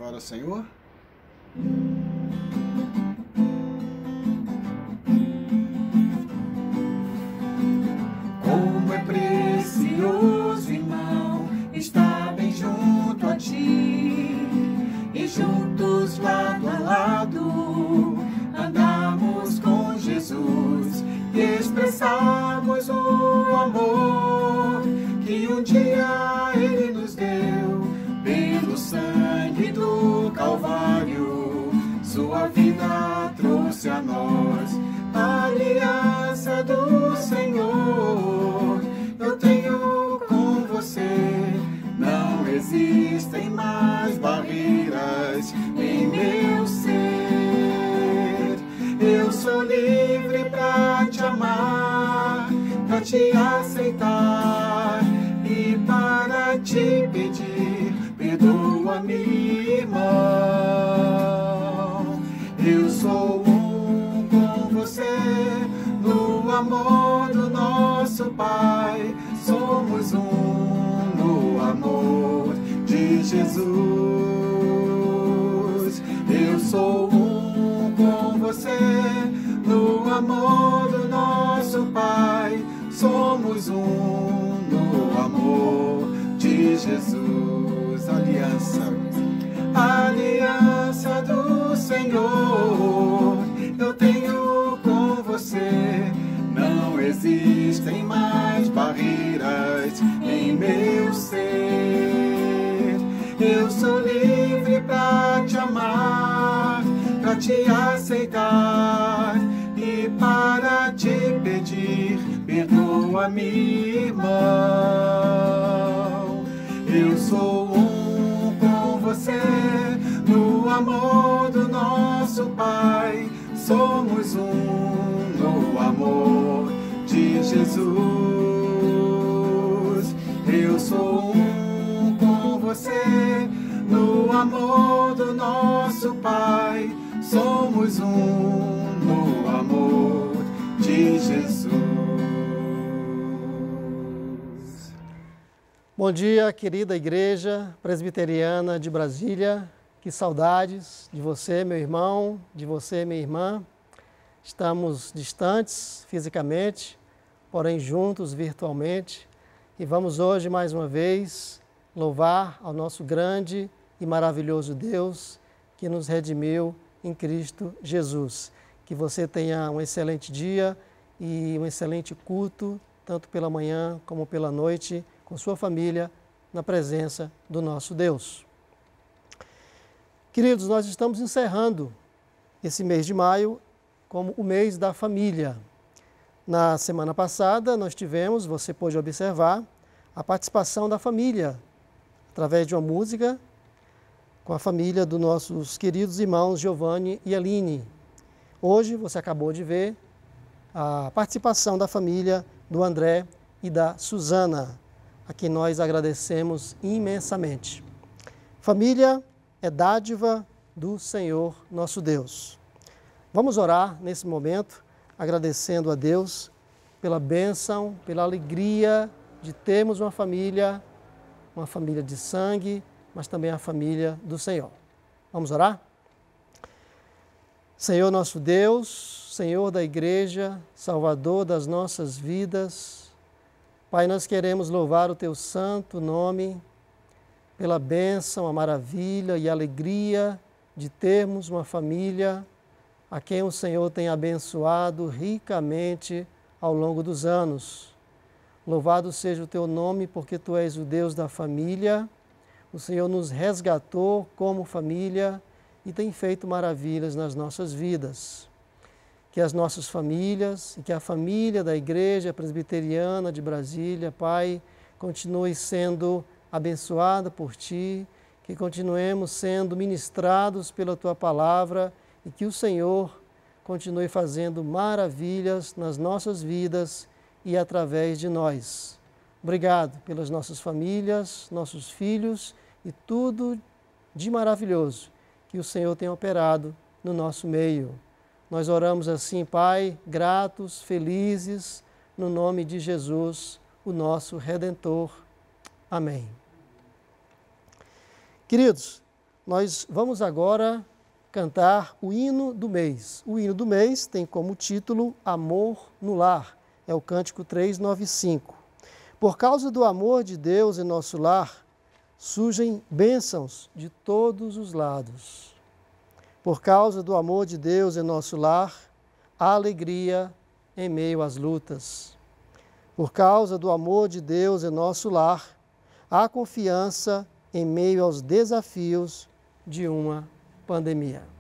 louvar ao Senhor? Como é precioso, irmão, estar bem junto a ti, e juntos lado a lado andamos com Jesus e expressamos o amor que um dia Ele nos deu pelo sangue do Calvário. Sua vida trouxe a nós a aliança do Senhor. Eu tenho com você, não existem mais barreiras em meu ser. Eu sou livre para te amar, para te aceitar e para te pedir, perdoa-me, irmão. Eu sou um com você no amor do nosso Pai. Somos um no amor de Jesus. Eu sou um com você no amor do nosso Pai. Somos um no amor de Jesus. Aliança do Senhor. Eu tenho com você, não existem mais barreiras em meu ser. Eu sou livre para te amar, para te aceitar e para te pedir, perdoa-me, irmão. Eu sou um com você no amor do nosso Pai. Somos um no amor de Jesus. Eu sou um com você no amor do nosso Pai. Somos um no amor de Jesus. Bom dia, querida Igreja Presbiteriana de Brasília. Que saudades de você, meu irmão, de você, minha irmã. Estamos distantes fisicamente, porém juntos virtualmente. E vamos hoje, mais uma vez, louvar ao nosso grande e maravilhoso Deus que nos redimiu em Cristo Jesus. Que você tenha um excelente dia e um excelente culto, tanto pela manhã como pela noite, com sua família, na presença do nosso Deus. Queridos, nós estamos encerrando esse mês de maio como o mês da família. Na semana passada nós tivemos, você pôde observar, a participação da família, através de uma música, com a família dos nossos queridos irmãos Giovanni e Aline. Hoje você acabou de ver a participação da família do André e da Suzana, a quem nós agradecemos imensamente. Família é dádiva do Senhor nosso Deus. Vamos orar nesse momento, agradecendo a Deus pela bênção, pela alegria de termos uma família de sangue, mas também a família do Senhor. Vamos orar? Senhor nosso Deus, Senhor da Igreja, Salvador das nossas vidas, Pai, nós queremos louvar o Teu santo nome pela bênção, a maravilha e a alegria de termos uma família a quem o Senhor tem abençoado ricamente ao longo dos anos. Louvado seja o Teu nome, porque Tu és o Deus da família. O Senhor nos resgatou como família e tem feito maravilhas nas nossas vidas. Que as nossas famílias e que a família da Igreja Presbiteriana de Brasília, Pai, continue sendo abençoada por Ti, que continuemos sendo ministrados pela Tua palavra e que o Senhor continue fazendo maravilhas nas nossas vidas e através de nós. Obrigado pelas nossas famílias, nossos filhos e tudo de maravilhoso que o Senhor tem operado no nosso meio. Nós oramos assim, Pai, gratos, felizes, no nome de Jesus, o nosso Redentor. Amém. Queridos, nós vamos agora cantar o hino do mês. O hino do mês tem como título Amor no Lar, é o Cântico 395. Por causa do amor de Deus em nosso lar, surgem bênçãos de todos os lados. Por causa do amor de Deus em nosso lar, há alegria em meio às lutas. Por causa do amor de Deus em nosso lar, há confiança em meio aos desafios de uma pandemia.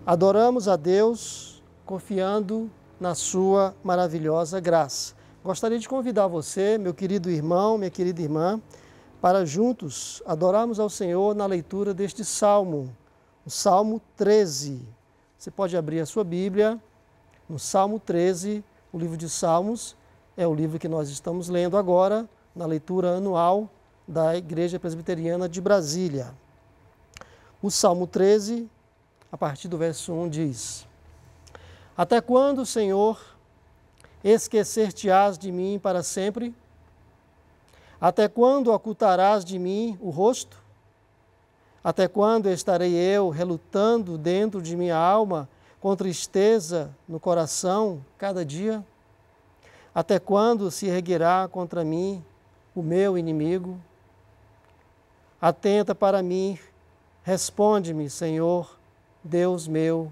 Adoramos a Deus confiando na sua maravilhosa graça. Gostaria de convidar você, meu querido irmão, minha querida irmã, para juntos adorarmos ao Senhor na leitura deste Salmo, o Salmo 13. Você pode abrir a sua Bíblia no Salmo 13, o livro de Salmos, é o livro que nós estamos lendo agora, na leitura anual da Igreja Presbiteriana de Brasília. O Salmo 13, a partir do verso 1, diz: Até quando, Senhor, esquecer-te-ás de mim para sempre? Até quando ocultarás de mim o rosto? Até quando estarei eu relutando dentro de minha alma, com tristeza no coração cada dia? Até quando se erguerá contra mim o meu inimigo? Atenta para mim, responde-me, Senhor, Deus meu.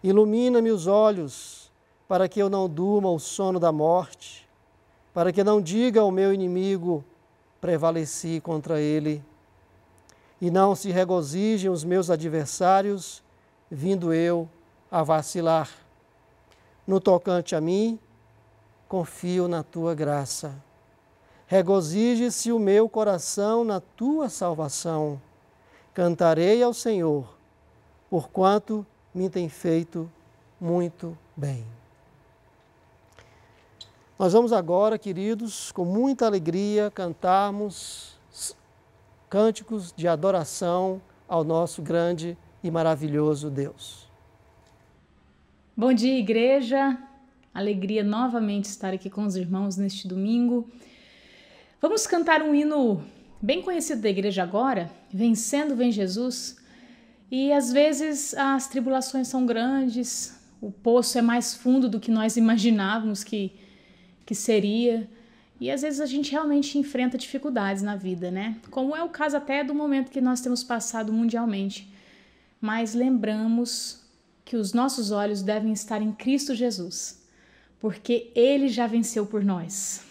Ilumina-me os olhos, para que eu não durma o sono da morte, para que não diga ao meu inimigo, prevaleci contra ele, e não se regozijem os meus adversários, vindo eu a vacilar. No tocante a mim, confio na tua graça. Regozije-se o meu coração na tua salvação. Cantarei ao Senhor, porquanto me tem feito muito bem. Nós vamos agora, queridos, com muita alegria, cantarmos cânticos de adoração ao nosso grande e maravilhoso Deus. Bom dia, igreja. Alegria novamente estar aqui com os irmãos neste domingo. Vamos cantar um hino bem conhecido da igreja agora, Vencendo Vem Jesus. E às vezes as tribulações são grandes, o poço é mais fundo do que nós imaginávamos que seria. E às vezes a gente realmente enfrenta dificuldades na vida, né? Como é o caso até do momento que nós temos passado mundialmente. Mas lembramos que os nossos olhos devem estar em Cristo Jesus, porque Ele já venceu por nós.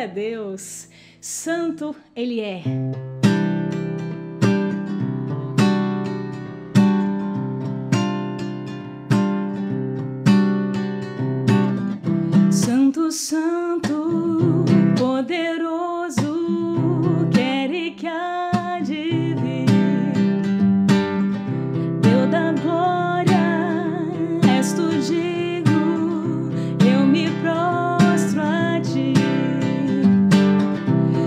Glória a Deus! Santo Ele é. Santo, Santo, poderoso, quer e que há de vir. Deus da glória, és tu digno, eu me prostro a ti.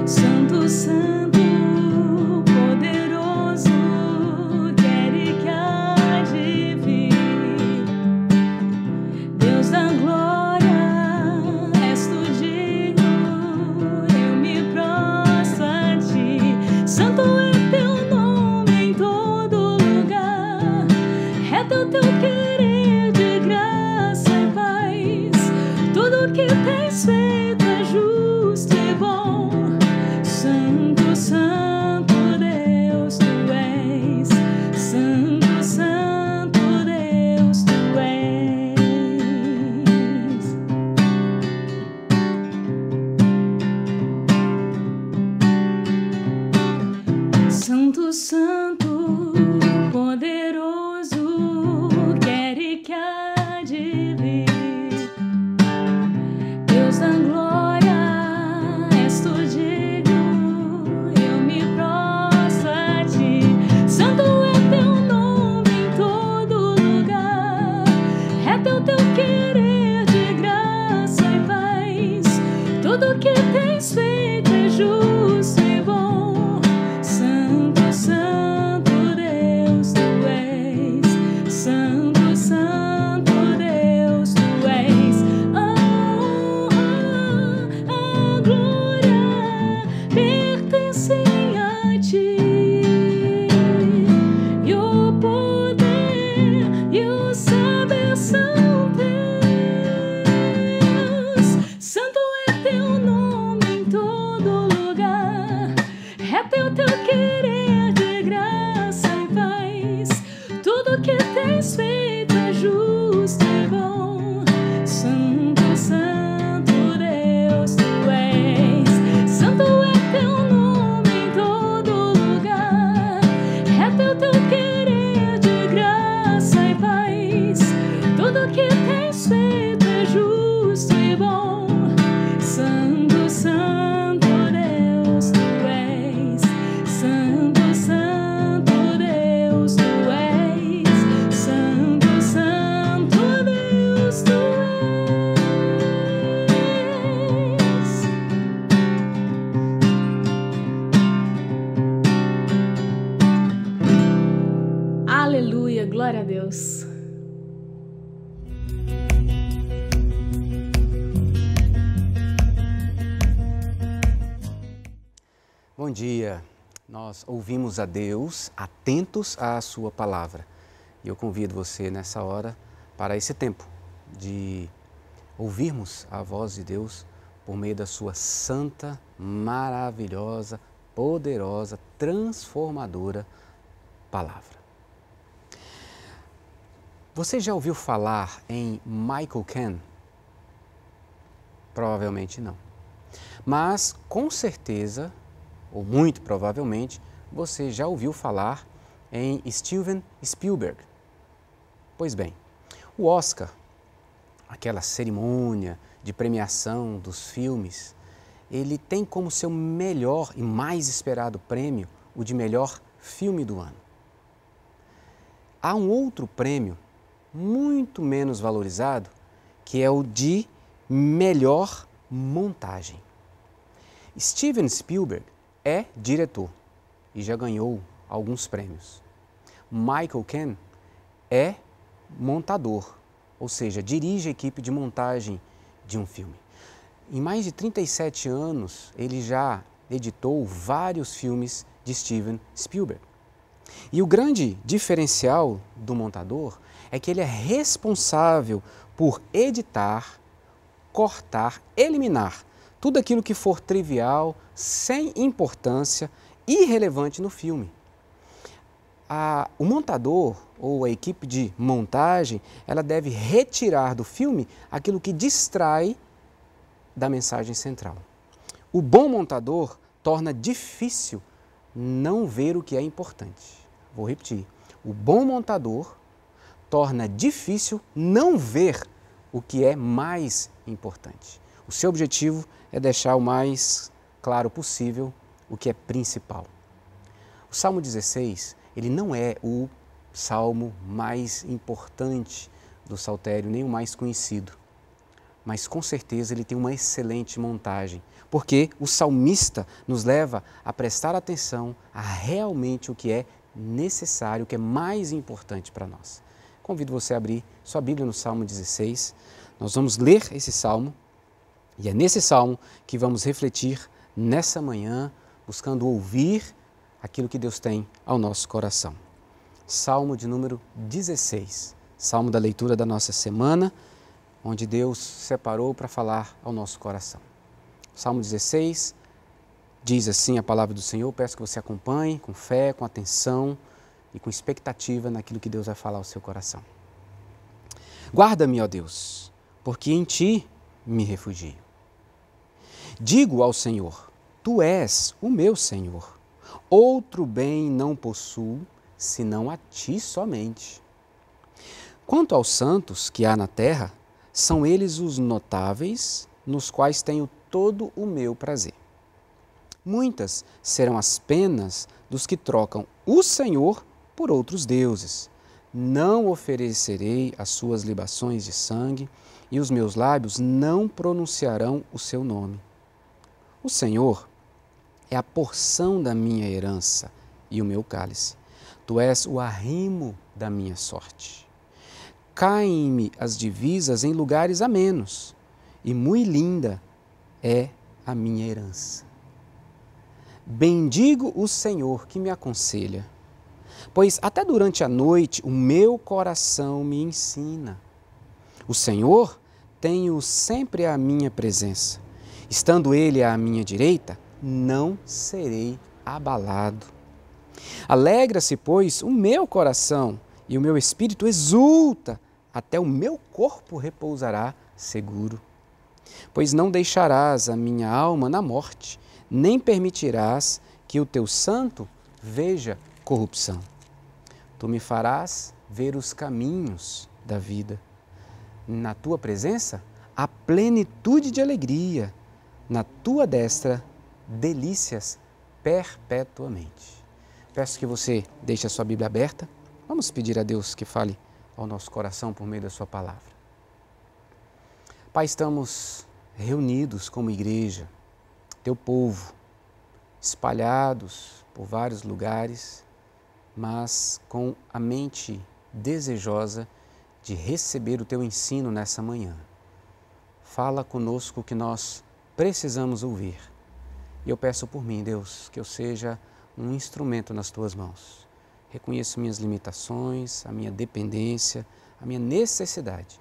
Santo, Santo, poderoso, quer e que há de vir. Deus da glória, és tu digno, eu me prostro a ti. Santo é teu nome em todo lugar, reto o teu querer de graça e paz. Tudo que tens feito é justo e bom. Santo, Santo Deus, tu és. Santo, Santo Deus, tu és. Santo, Santo, poderoso, quer e que há de vir. Deus da glória, és tu digno, eu me prostro a ti. Santo é teu nome em todo lugar, reto é o teu querer de graça e paz. Tudo que tens feito é justo e bom. Santo, Santo Deus, tu és. Santo, Santo Deus, tu és. A glória pertence a ti, e o poder e o saber são teus. Santo é teu nome em todo lugar, reto é o teu querer de graça e paz. Tudo que tens feito é justo e bom. Santo, Santo Deus, tu és. Santo é teu nome em todo lugar, reto é o teu querer de graça e paz. Tudo que tens feito é justo e bom. Santo, Santo Deus, tu és. Santo, Santo Deus, tu és. Santo, Santo Deus, tu és. Aleluia, glória a Deus. Bom dia, nós ouvimos a Deus atentos à sua palavra e eu convido você nessa hora para esse tempo de ouvirmos a voz de Deus por meio da sua santa, maravilhosa, poderosa, transformadora palavra. Você já ouviu falar em Michael Ken? Provavelmente não. Mas com certeza, ou muito provavelmente, você já ouviu falar em Steven Spielberg. Pois bem, o Oscar, aquela cerimônia de premiação dos filmes, ele tem como seu melhor e mais esperado prêmio o de melhor filme do ano. Há um outro prêmio muito menos valorizado, que é o de melhor montagem. Steven Spielberg é diretor e já ganhou alguns prêmios. Michael Ken é montador, ou seja, dirige a equipe de montagem de um filme. Em mais de 37 anos, ele já editou vários filmes de Steven Spielberg. E o grande diferencial do montador é que ele é responsável por editar, cortar, eliminar tudo aquilo que for trivial, sem importância, irrelevante no filme. O montador ou a equipe de montagem, ela deve retirar do filme aquilo que distrai da mensagem central. O bom montador torna difícil não ver o que é importante. Vou repetir. O bom montador torna difícil não ver o que é mais importante. O seu objetivo é deixar o mais claro possível o que é principal. O Salmo 16, ele não é o salmo mais importante do saltério, nem o mais conhecido, mas com certeza ele tem uma excelente montagem, porque o salmista nos leva a prestar atenção a realmente o que é necessário, o que é mais importante para nós. Convido você a abrir sua Bíblia no Salmo 16, nós vamos ler esse salmo e é nesse salmo que vamos refletir nessa manhã, buscando ouvir aquilo que Deus tem ao nosso coração. Salmo de número 16, salmo da leitura da nossa semana, onde Deus separou para falar ao nosso coração. Salmo 16 diz assim a palavra do Senhor, peço que você acompanhe com fé, com atenção e com expectativa naquilo que Deus vai falar ao seu coração. Guarda-me, ó Deus, porque em Ti me refugio. Digo ao Senhor, Tu és o meu Senhor, outro bem não possuo, senão a Ti somente. Quanto aos santos que há na terra, são eles os notáveis, nos quais tenho todo o meu prazer. Muitas serão as penas dos que trocam o Senhor por outros deuses. Não oferecerei as suas libações de sangue, e os meus lábios não pronunciarão o seu nome. O Senhor é a porção da minha herança e o meu cálice. Tu és o arrimo da minha sorte. Caem-me as divisas em lugares amenos, e muito linda é a minha herança. Bendigo o Senhor que me aconselha, pois até durante a noite o meu coração me ensina. O Senhor tem-o sempre à minha presença. Estando Ele à minha direita, não serei abalado. Alegra-se, pois, o meu coração e o meu espírito exulta, até o meu corpo repousará seguro. Pois não deixarás a minha alma na morte, nem permitirás que o teu santo veja corrupção. Tu me farás ver os caminhos da vida. Na tua presença, há plenitude de alegria. Na tua destra, delícias perpetuamente. Peço que você deixe a sua Bíblia aberta. Vamos pedir a Deus que fale ao nosso coração por meio da sua palavra. Pai, estamos reunidos como igreja, teu povo, espalhados por vários lugares, mas com a mente desejosa de receber o teu ensino nessa manhã. Fala conosco o que nós precisamos ouvir. E eu peço por mim, Deus, que eu seja um instrumento nas tuas mãos. Reconheço minhas limitações, a minha dependência, a minha necessidade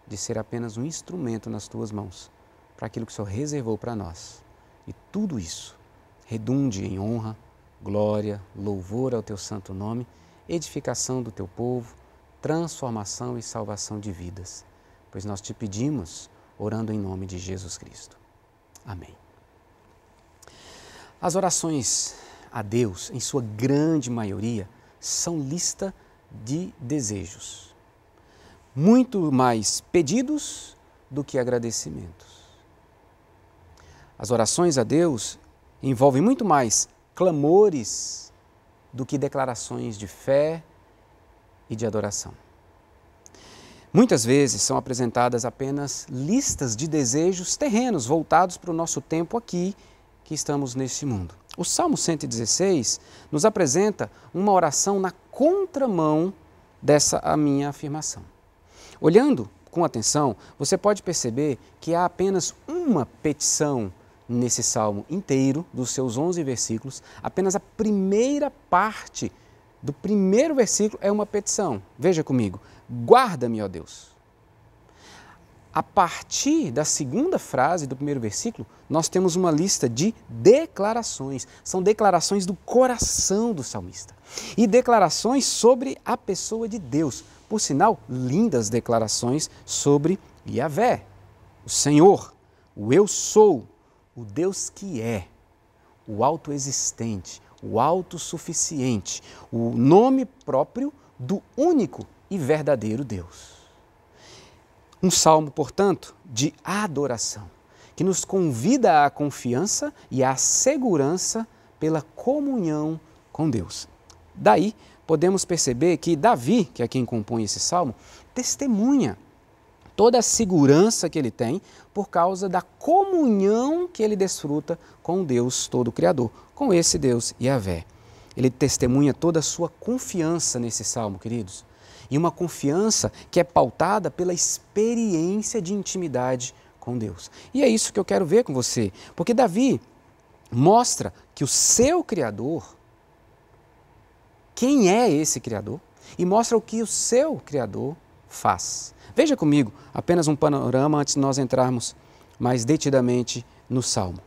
de ser apenas um instrumento nas tuas mãos para aquilo que o Senhor reservou para nós. E tudo isso redunde em honra, glória, louvor ao teu santo nome, edificação do teu povo, transformação e salvação de vidas. Pois nós te pedimos, orando em nome de Jesus Cristo. Amém. As orações a Deus, em sua grande maioria, são lista de desejos. Muito mais pedidos do que agradecimentos. As orações a Deus envolvem muito mais clamores do que declarações de fé e de adoração. Muitas vezes são apresentadas apenas listas de desejos terrenos voltados para o nosso tempo aqui que estamos neste mundo. O Salmo 116 nos apresenta uma oração na contramão dessa a minha afirmação. Olhando com atenção, você pode perceber que há apenas uma petição nesse salmo inteiro, dos seus 11 versículos. Apenas a primeira parte do primeiro versículo é uma petição. Veja comigo, guarda-me, ó Deus. A partir da segunda frase do primeiro versículo, nós temos uma lista de declarações. São declarações do coração do salmista. E declarações sobre a pessoa de Deus. Por sinal, lindas declarações sobre Yahvé, o Senhor, o Eu Sou, o Deus que é, o autoexistente, o autossuficiente, o nome próprio do único e verdadeiro Deus. Um salmo, portanto, de adoração, que nos convida à confiança e à segurança pela comunhão com Deus. Daí, podemos perceber que Davi, que é quem compõe esse salmo, testemunha toda a segurança que ele tem por causa da comunhão que ele desfruta com o Deus Todo-Criador, com esse Deus Yahvé. Ele testemunha toda a sua confiança nesse salmo, queridos, e uma confiança que é pautada pela experiência de intimidade com Deus. E é isso que eu quero ver com você, porque Davi mostra que o seu Criador, quem é esse Criador, e mostra o que o seu Criador faz. Veja comigo apenas um panorama antes de nós entrarmos mais detidamente no Salmo.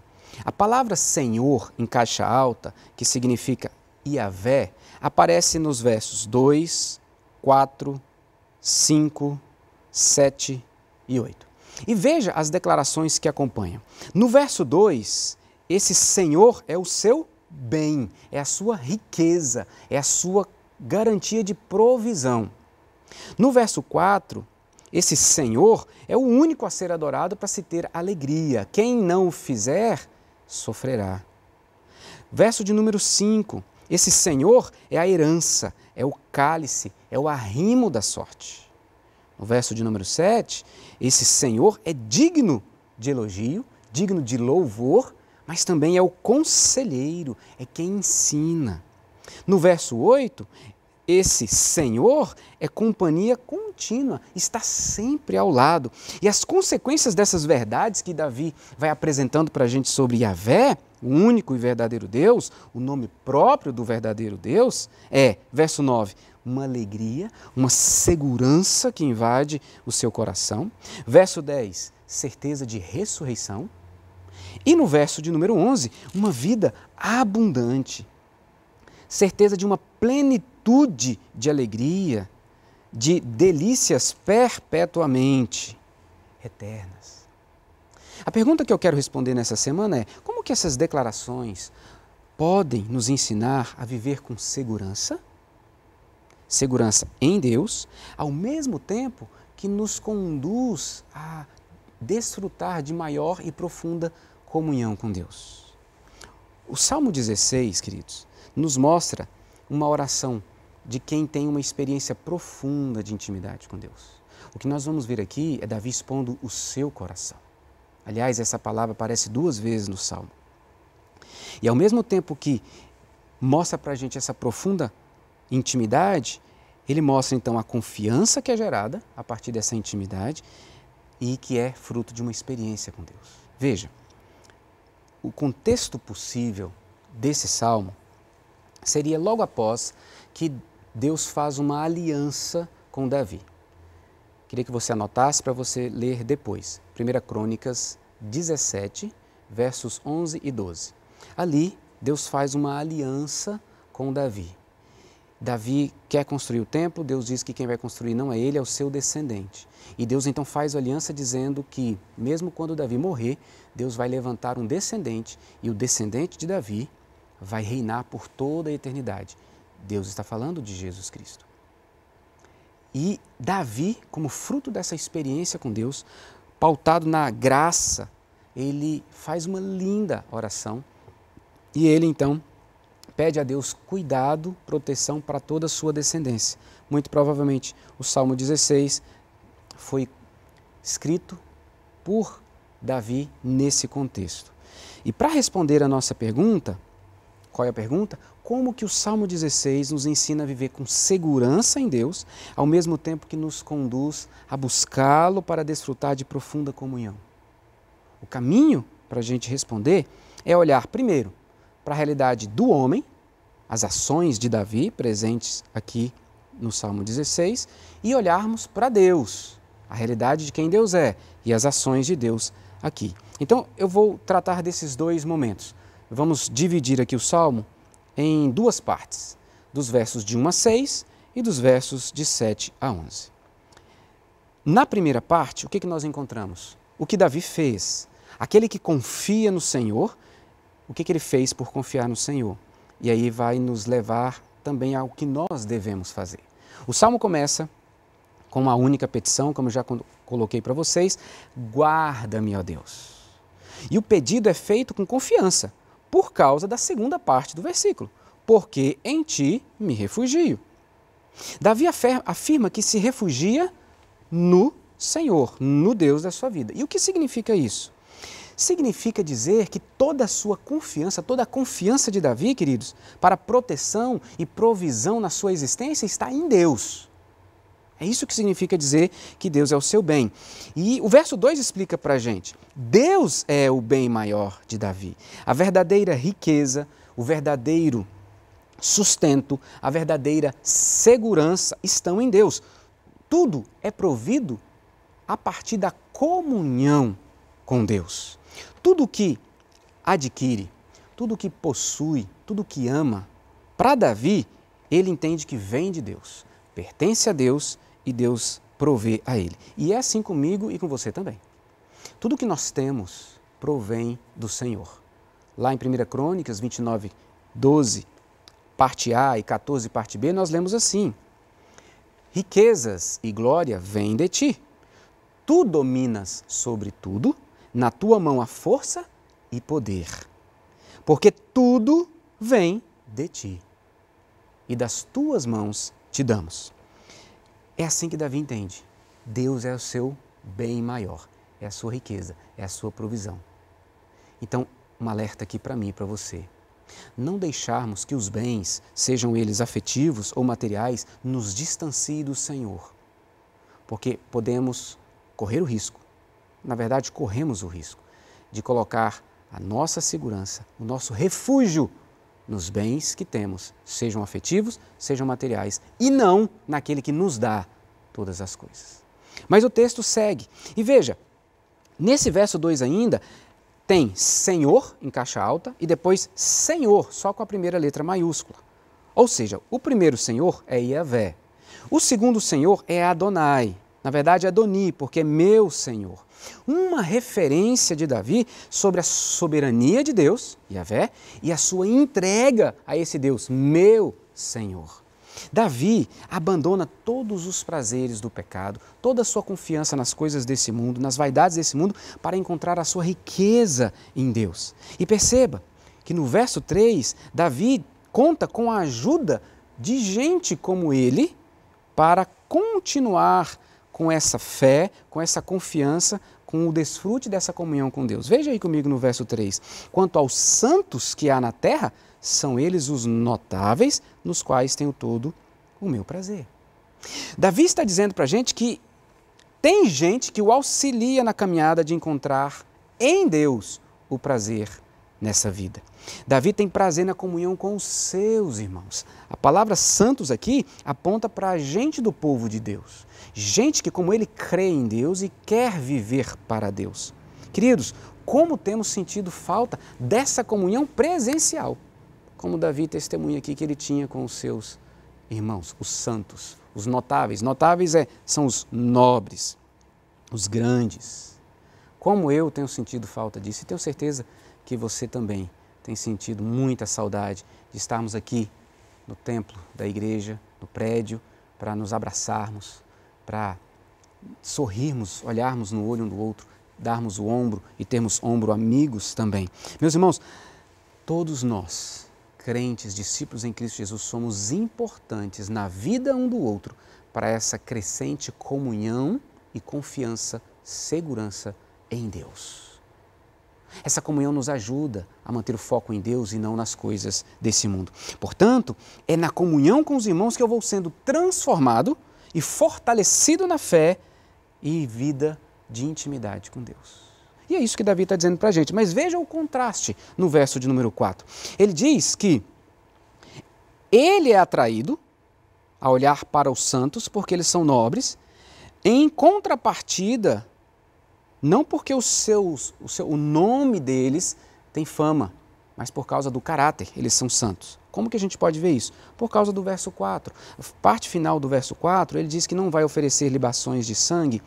A palavra Senhor em caixa alta, que significa Yahvé, aparece nos versos 2, 4, 5, 7 e 8. E veja as declarações que acompanham. No verso 2, esse Senhor é o seu bem, é a sua riqueza, é a sua garantia de provisão. No verso 4, esse Senhor é o único a ser adorado para se ter alegria. Quem não o fizer, sofrerá. Verso de número 5, esse Senhor é a herança, é o cálice, é o arrimo da sorte. No verso de número 7, esse Senhor é digno de elogio, digno de louvor, mas também é o conselheiro, é quem ensina. No verso 8, esse Senhor é companhia contínua, está sempre ao lado. E as consequências dessas verdades que Davi vai apresentando para a gente sobre Yahvé, o único e verdadeiro Deus, o nome próprio do verdadeiro Deus, é, verso 9, uma alegria, uma segurança que invade o seu coração. Verso 10, certeza de ressurreição. E no verso de número 11, uma vida abundante, certeza de uma plenitude de alegria, de delícias perpetuamente eternas. A pergunta que eu quero responder nessa semana é: como que essas declarações podem nos ensinar a viver com segurança? Segurança em Deus, ao mesmo tempo que nos conduz a desfrutar de maior e profunda comunhão com Deus. O Salmo 16, queridos, nos mostra uma oração de quem tem uma experiência profunda de intimidade com Deus. O que nós vamos ver aqui é Davi expondo o seu coração. Aliás, essa palavra aparece 2 vezes no Salmo. E ao mesmo tempo que mostra para a gente essa profunda intimidade, ele mostra então a confiança que é gerada a partir dessa intimidade e que é fruto de uma experiência com Deus. Veja, o contexto possível desse salmo seria logo após que Deus faz uma aliança com Davi. Queria que você anotasse para você ler depois. 1 Crônicas 17, versos 11 e 12. Ali, Deus faz uma aliança com Davi. Davi quer construir o templo, Deus diz que quem vai construir não é ele, é o seu descendente. E Deus então faz a aliança dizendo que, mesmo quando Davi morrer, Deus vai levantar um descendente e o descendente de Davi vai reinar por toda a eternidade. Deus está falando de Jesus Cristo. E Davi, como fruto dessa experiência com Deus, pautado na graça, ele faz uma linda oração e ele então pede a Deus cuidado, proteção para toda a sua descendência. Muito provavelmente o Salmo 16 foi escrito por Davi nesse contexto. E para responder a nossa pergunta, qual é a pergunta? Como que o Salmo 16 nos ensina a viver com segurança em Deus, ao mesmo tempo que nos conduz a buscá-lo para desfrutar de profunda comunhão? O caminho para a gente responder é olhar primeiro para a realidade do homem, as ações de Davi presentes aqui no Salmo 16, e olharmos para Deus, a realidade de quem Deus é e as ações de Deus aqui. Então, eu vou tratar desses 2 momentos. Vamos dividir aqui o Salmo em 2 partes, dos versos de 1 a 6 e dos versos de 7 a 11. Na primeira parte, o que nós encontramos? O que Davi fez, Aquele que confia no Senhor, o que ele fez por confiar no Senhor? E aí vai nos levar também ao que nós devemos fazer. O Salmo começa com uma única petição, como eu já coloquei para vocês, guarda-me, ó Deus. E o pedido é feito com confiança, por causa da segunda parte do versículo, porque em ti me refugio. Davi afirma que se refugia no Senhor, no Deus da sua vida. E o que significa isso? Significa dizer que toda a sua confiança, toda a confiança de Davi, queridos, para proteção e provisão na sua existência está em Deus. É isso que significa dizer que Deus é o seu bem. E o verso 2 explica para a gente, Deus é o bem maior de Davi. A verdadeira riqueza, o verdadeiro sustento, a verdadeira segurança estão em Deus. Tudo é provido a partir da comunhão com Deus. Tudo que adquire, tudo que possui, tudo que ama, para Davi, ele entende que vem de Deus, pertence a Deus e Deus provê a ele. E é assim comigo e com você também. Tudo que nós temos provém do Senhor. Lá em 1 Crônicas 29, 12, parte A e 14, parte B, nós lemos assim: riquezas e glória vêm de ti. Tu dominas sobre tudo, na tua mão há força e poder. Porque tudo vem de ti, e das tuas mãos te damos. É assim que Davi entende. Deus é o seu bem maior, é a sua riqueza, é a sua provisão. Então, um alerta aqui para mim e para você. Não deixarmos que os bens, sejam eles afetivos ou materiais, nos distanciem do Senhor. Porque podemos correr o risco, na verdade corremos o risco, de colocar a nossa segurança, o nosso refúgio nos bens que temos, sejam afetivos, sejam materiais, e não naquele que nos dá todas as coisas. Mas o texto segue. E veja, nesse verso 2 ainda, tem Senhor em caixa alta e depois Senhor, só com a primeira letra maiúscula. Ou seja, o primeiro Senhor é Yahvé. O segundo Senhor é Adonai. Na verdade, Adoni, porque é meu Senhor. Uma referência de Davi sobre a soberania de Deus, Yahvé, e a sua entrega a esse Deus, meu Senhor. Davi abandona todos os prazeres do pecado, toda a sua confiança nas coisas desse mundo, nas vaidades desse mundo, para encontrar a sua riqueza em Deus. E perceba que no verso 3, Davi conta com a ajuda de gente como ele para continuar com essa fé, com essa confiança, com o desfrute dessa comunhão com Deus. Veja aí comigo no verso 3. Quanto aos santos que há na terra, são eles os notáveis, nos quais tenho todo o meu prazer. Davi está dizendo para a gente que tem gente que o auxilia na caminhada de encontrar em Deus o prazer nessa vida. Davi tem prazer na comunhão com os seus irmãos. A palavra santos aqui aponta para a gente do povo de Deus. Gente que, como ele, crê em Deus e quer viver para Deus. Queridos, como temos sentido falta dessa comunhão presencial, como Davi testemunha aqui que ele tinha com os seus irmãos, os santos, os notáveis. Notáveis são os nobres, os grandes. Como eu tenho sentido falta disso, e tenho certeza que você também tem sentido muita saudade de estarmos aqui no templo da igreja, no prédio, para nos abraçarmos, para sorrirmos, olharmos no olho um do outro, darmos o ombro e termos ombro amigos também. Meus irmãos, todos nós, crentes, discípulos em Cristo Jesus, somos importantes na vida um do outro para essa crescente comunhão e confiança, segurança em Deus. Essa comunhão nos ajuda a manter o foco em Deus e não nas coisas desse mundo. Portanto, é na comunhão com os irmãos que eu vou sendo transformado e fortalecido na fé e vida de intimidade com Deus. E é isso que Davi está dizendo para a gente. Mas veja o contraste no verso de número 4. Ele diz que ele é atraído a olhar para os santos porque eles são nobres, em contrapartida, não porque o nome deles tem fama, mas por causa do caráter, eles são santos. Como que a gente pode ver isso? Por causa do verso 4. A parte final do verso 4, ele diz que não vai oferecer libações de sangue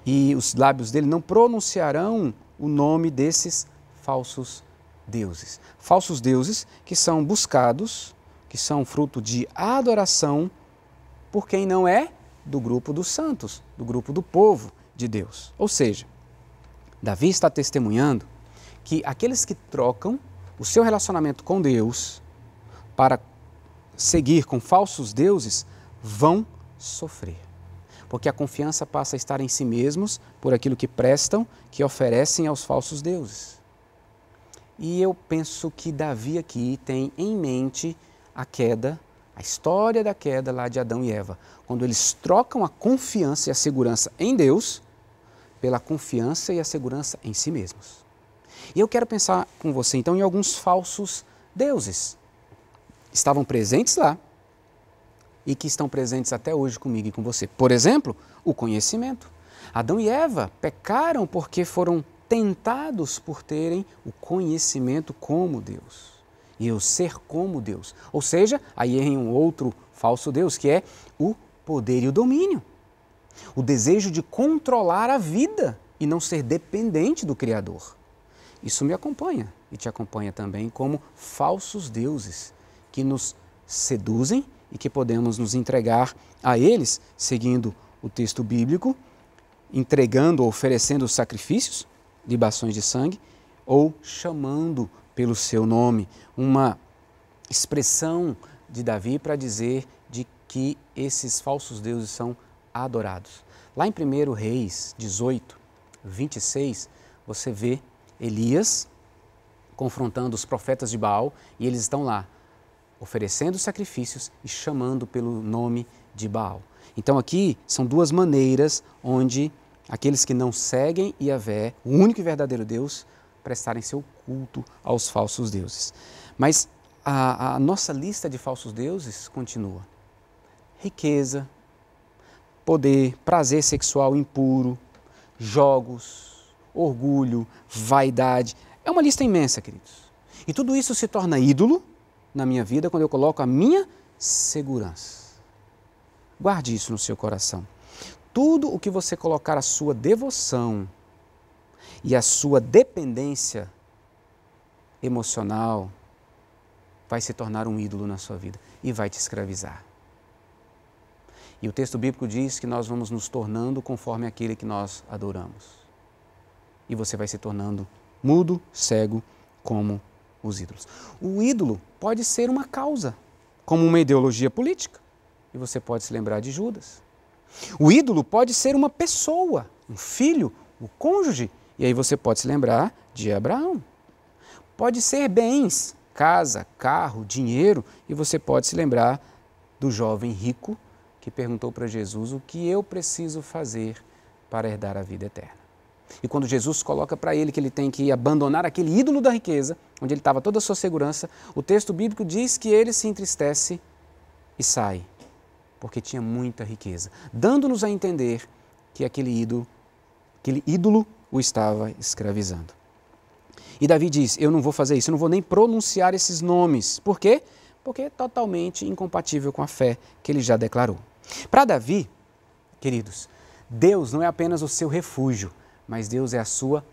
e os lábios dele não pronunciarão o nome desses falsos deuses. Falsos deuses que são buscados, que são fruto de adoração por quem não é do grupo dos santos, do grupo do povo de Deus. Ou seja, Davi está testemunhando que aqueles que trocam o seu relacionamento com Deus para seguir com falsos deuses vão sofrer. Porque a confiança passa a estar em si mesmos por aquilo que prestam, que oferecem aos falsos deuses. E eu penso que Davi aqui tem em mente a queda, a história da queda lá de Adão e Eva, quando eles trocam a confiança e a segurança em Deus pela confiança e a segurança em si mesmos. E eu quero pensar com você então em alguns falsos deuses. Estavam presentes lá e que estão presentes até hoje comigo e com você. Por exemplo, o conhecimento. Adão e Eva pecaram porque foram tentados por terem o conhecimento como Deus. E o ser como Deus. Ou seja, aí em um outro falso Deus, que é o poder e o domínio. O desejo de controlar a vida e não ser dependente do Criador. Isso me acompanha e te acompanha também como falsos deuses que nos seduzem e que podemos nos entregar a eles, seguindo o texto bíblico, entregando ou oferecendo sacrifícios, libações de sangue, ou chamando pelo seu nome, uma expressão de Davi para dizer de que esses falsos deuses são adorados. Lá em 1 Reis 18, 26, você vê Elias confrontando os profetas de Baal e eles estão lá, oferecendo sacrifícios e chamando pelo nome de Baal. Então aqui são duas maneiras onde aqueles que não seguem Yahvé, o único e verdadeiro Deus, prestarem seu culto aos falsos deuses. Mas a nossa lista de falsos deuses continua. Riqueza, poder, prazer sexual impuro, jogos, orgulho, vaidade. É uma lista imensa, queridos. E tudo isso se torna ídolo na minha vida quando eu coloco a minha segurança. Guarde isso no seu coração. Tudo o que você colocar a sua devoção e a sua dependência emocional vai se tornar um ídolo na sua vida e vai te escravizar. E o texto bíblico diz que nós vamos nos tornando conforme aquele que nós adoramos. E você vai se tornando mudo, cego, como os ídolos. O ídolo pode ser uma causa, como uma ideologia política. E você pode se lembrar de Judas. O ídolo pode ser uma pessoa, um filho, o cônjuge. E aí você pode se lembrar de Abraão. Pode ser bens, casa, carro, dinheiro. E você pode se lembrar do jovem rico que perguntou para Jesus o que eu preciso fazer para herdar a vida eterna. E quando Jesus coloca para ele que ele tem que abandonar aquele ídolo da riqueza, onde ele estava toda a sua segurança, o texto bíblico diz que ele se entristece e sai, porque tinha muita riqueza, dando-nos a entender que aquele ídolo o estava escravizando. E Davi diz, eu não vou fazer isso, eu não vou nem pronunciar esses nomes. Por quê? Porque é totalmente incompatível com a fé que ele já declarou. Para Davi, queridos, Deus não é apenas o seu refúgio, mas Deus é a sua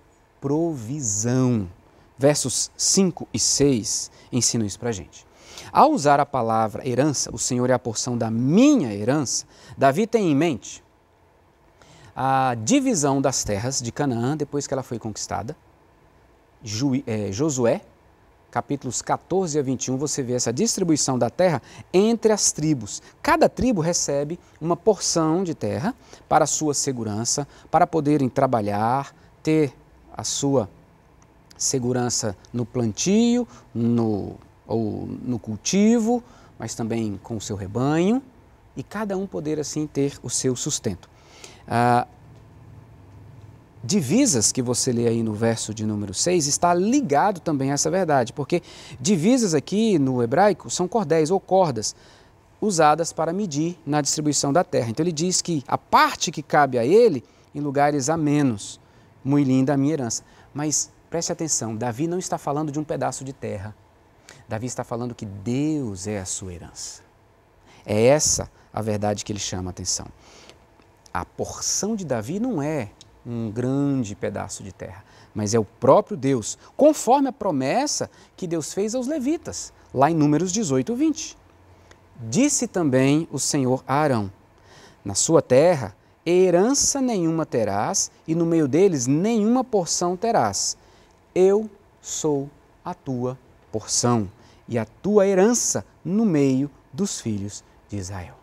provisão. Versos 5 e 6 ensinam isso para a gente. Ao usar a palavra herança, o Senhor é a porção da minha herança, Davi tem em mente a divisão das terras de Canaã depois que ela foi conquistada. Josué, capítulos 14 a 21, você vê essa distribuição da terra entre as tribos. Cada tribo recebe uma porção de terra para a sua segurança, para poderem trabalhar, ter a sua segurança no plantio, ou no cultivo, mas também com o seu rebanho, e cada um poder assim ter o seu sustento. Divisas, que você lê aí no verso de número 6, está ligado também a essa verdade, porque divisas aqui no hebraico são cordéis ou cordas usadas para medir na distribuição da terra. Então ele diz que a parte que cabe a ele, em lugares a menos, muito linda a minha herança. Mas preste atenção, Davi não está falando de um pedaço de terra. Davi está falando que Deus é a sua herança. É essa a verdade que ele chama a atenção. A porção de Davi não é um grande pedaço de terra, mas é o próprio Deus, conforme a promessa que Deus fez aos levitas, lá em Números 18, 20. Disse também o Senhor a Arão: na sua terra herança nenhuma terás, e no meio deles nenhuma porção terás. Eu sou a tua porção e a tua herança no meio dos filhos de Israel.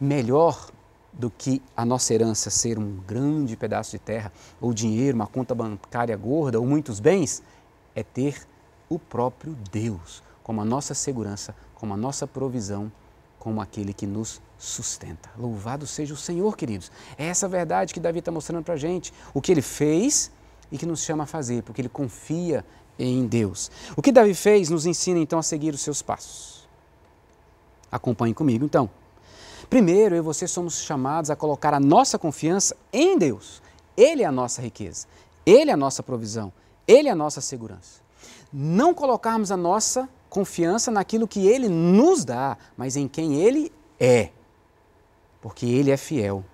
Melhor do que a nossa herança ser um grande pedaço de terra, ou dinheiro, uma conta bancária gorda, ou muitos bens, é ter o próprio Deus como a nossa segurança, como a nossa provisão, como aquele que nos sustenta. Louvado seja o Senhor, queridos. É essa verdade que Davi está mostrando para a gente, o que ele fez e que nos chama a fazer, porque ele confia em Deus. O que Davi fez nos ensina então a seguir os seus passos. Acompanhe comigo então. Primeiro, eu e você somos chamados a colocar a nossa confiança em Deus. Ele é a nossa riqueza, Ele é a nossa provisão, Ele é a nossa segurança. Não colocarmos a nossa confiança naquilo que Ele nos dá, mas em quem Ele é. Porque Ele é fiel,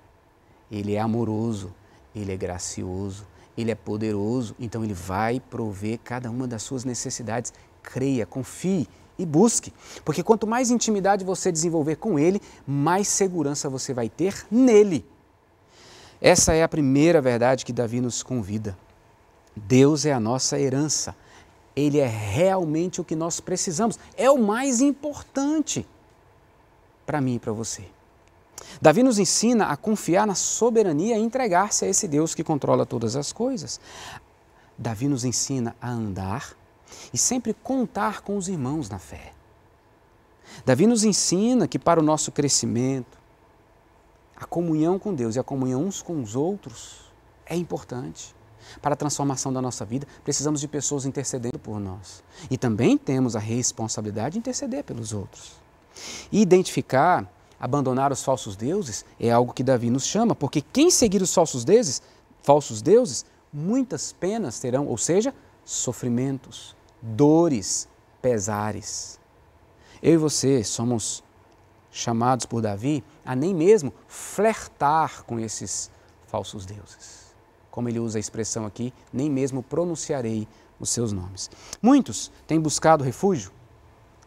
Ele é amoroso, Ele é gracioso, Ele é poderoso, então Ele vai prover cada uma das suas necessidades. Creia, confie e busque, porque quanto mais intimidade você desenvolver com Ele, mais segurança você vai ter nele. Essa é a primeira verdade que Davi nos convida. Deus é a nossa herança. Ele é realmente o que nós precisamos. É o mais importante para mim e para você. Davi nos ensina a confiar na soberania e entregar-se a esse Deus que controla todas as coisas. Davi nos ensina a andar e sempre contar com os irmãos na fé. Davi nos ensina que para o nosso crescimento, a comunhão com Deus e a comunhão uns com os outros é importante. Para a transformação da nossa vida, precisamos de pessoas intercedendo por nós. E também temos a responsabilidade de interceder pelos outros. E identificar, abandonar os falsos deuses é algo que Davi nos chama, porque quem seguir os falsos deuses, muitas penas terão, ou seja, sofrimentos, dores, pesares. Eu e você somos chamados por Davi a nem mesmo flertar com esses falsos deuses. Como ele usa a expressão aqui, nem mesmo pronunciarei os seus nomes. Muitos têm buscado refúgio,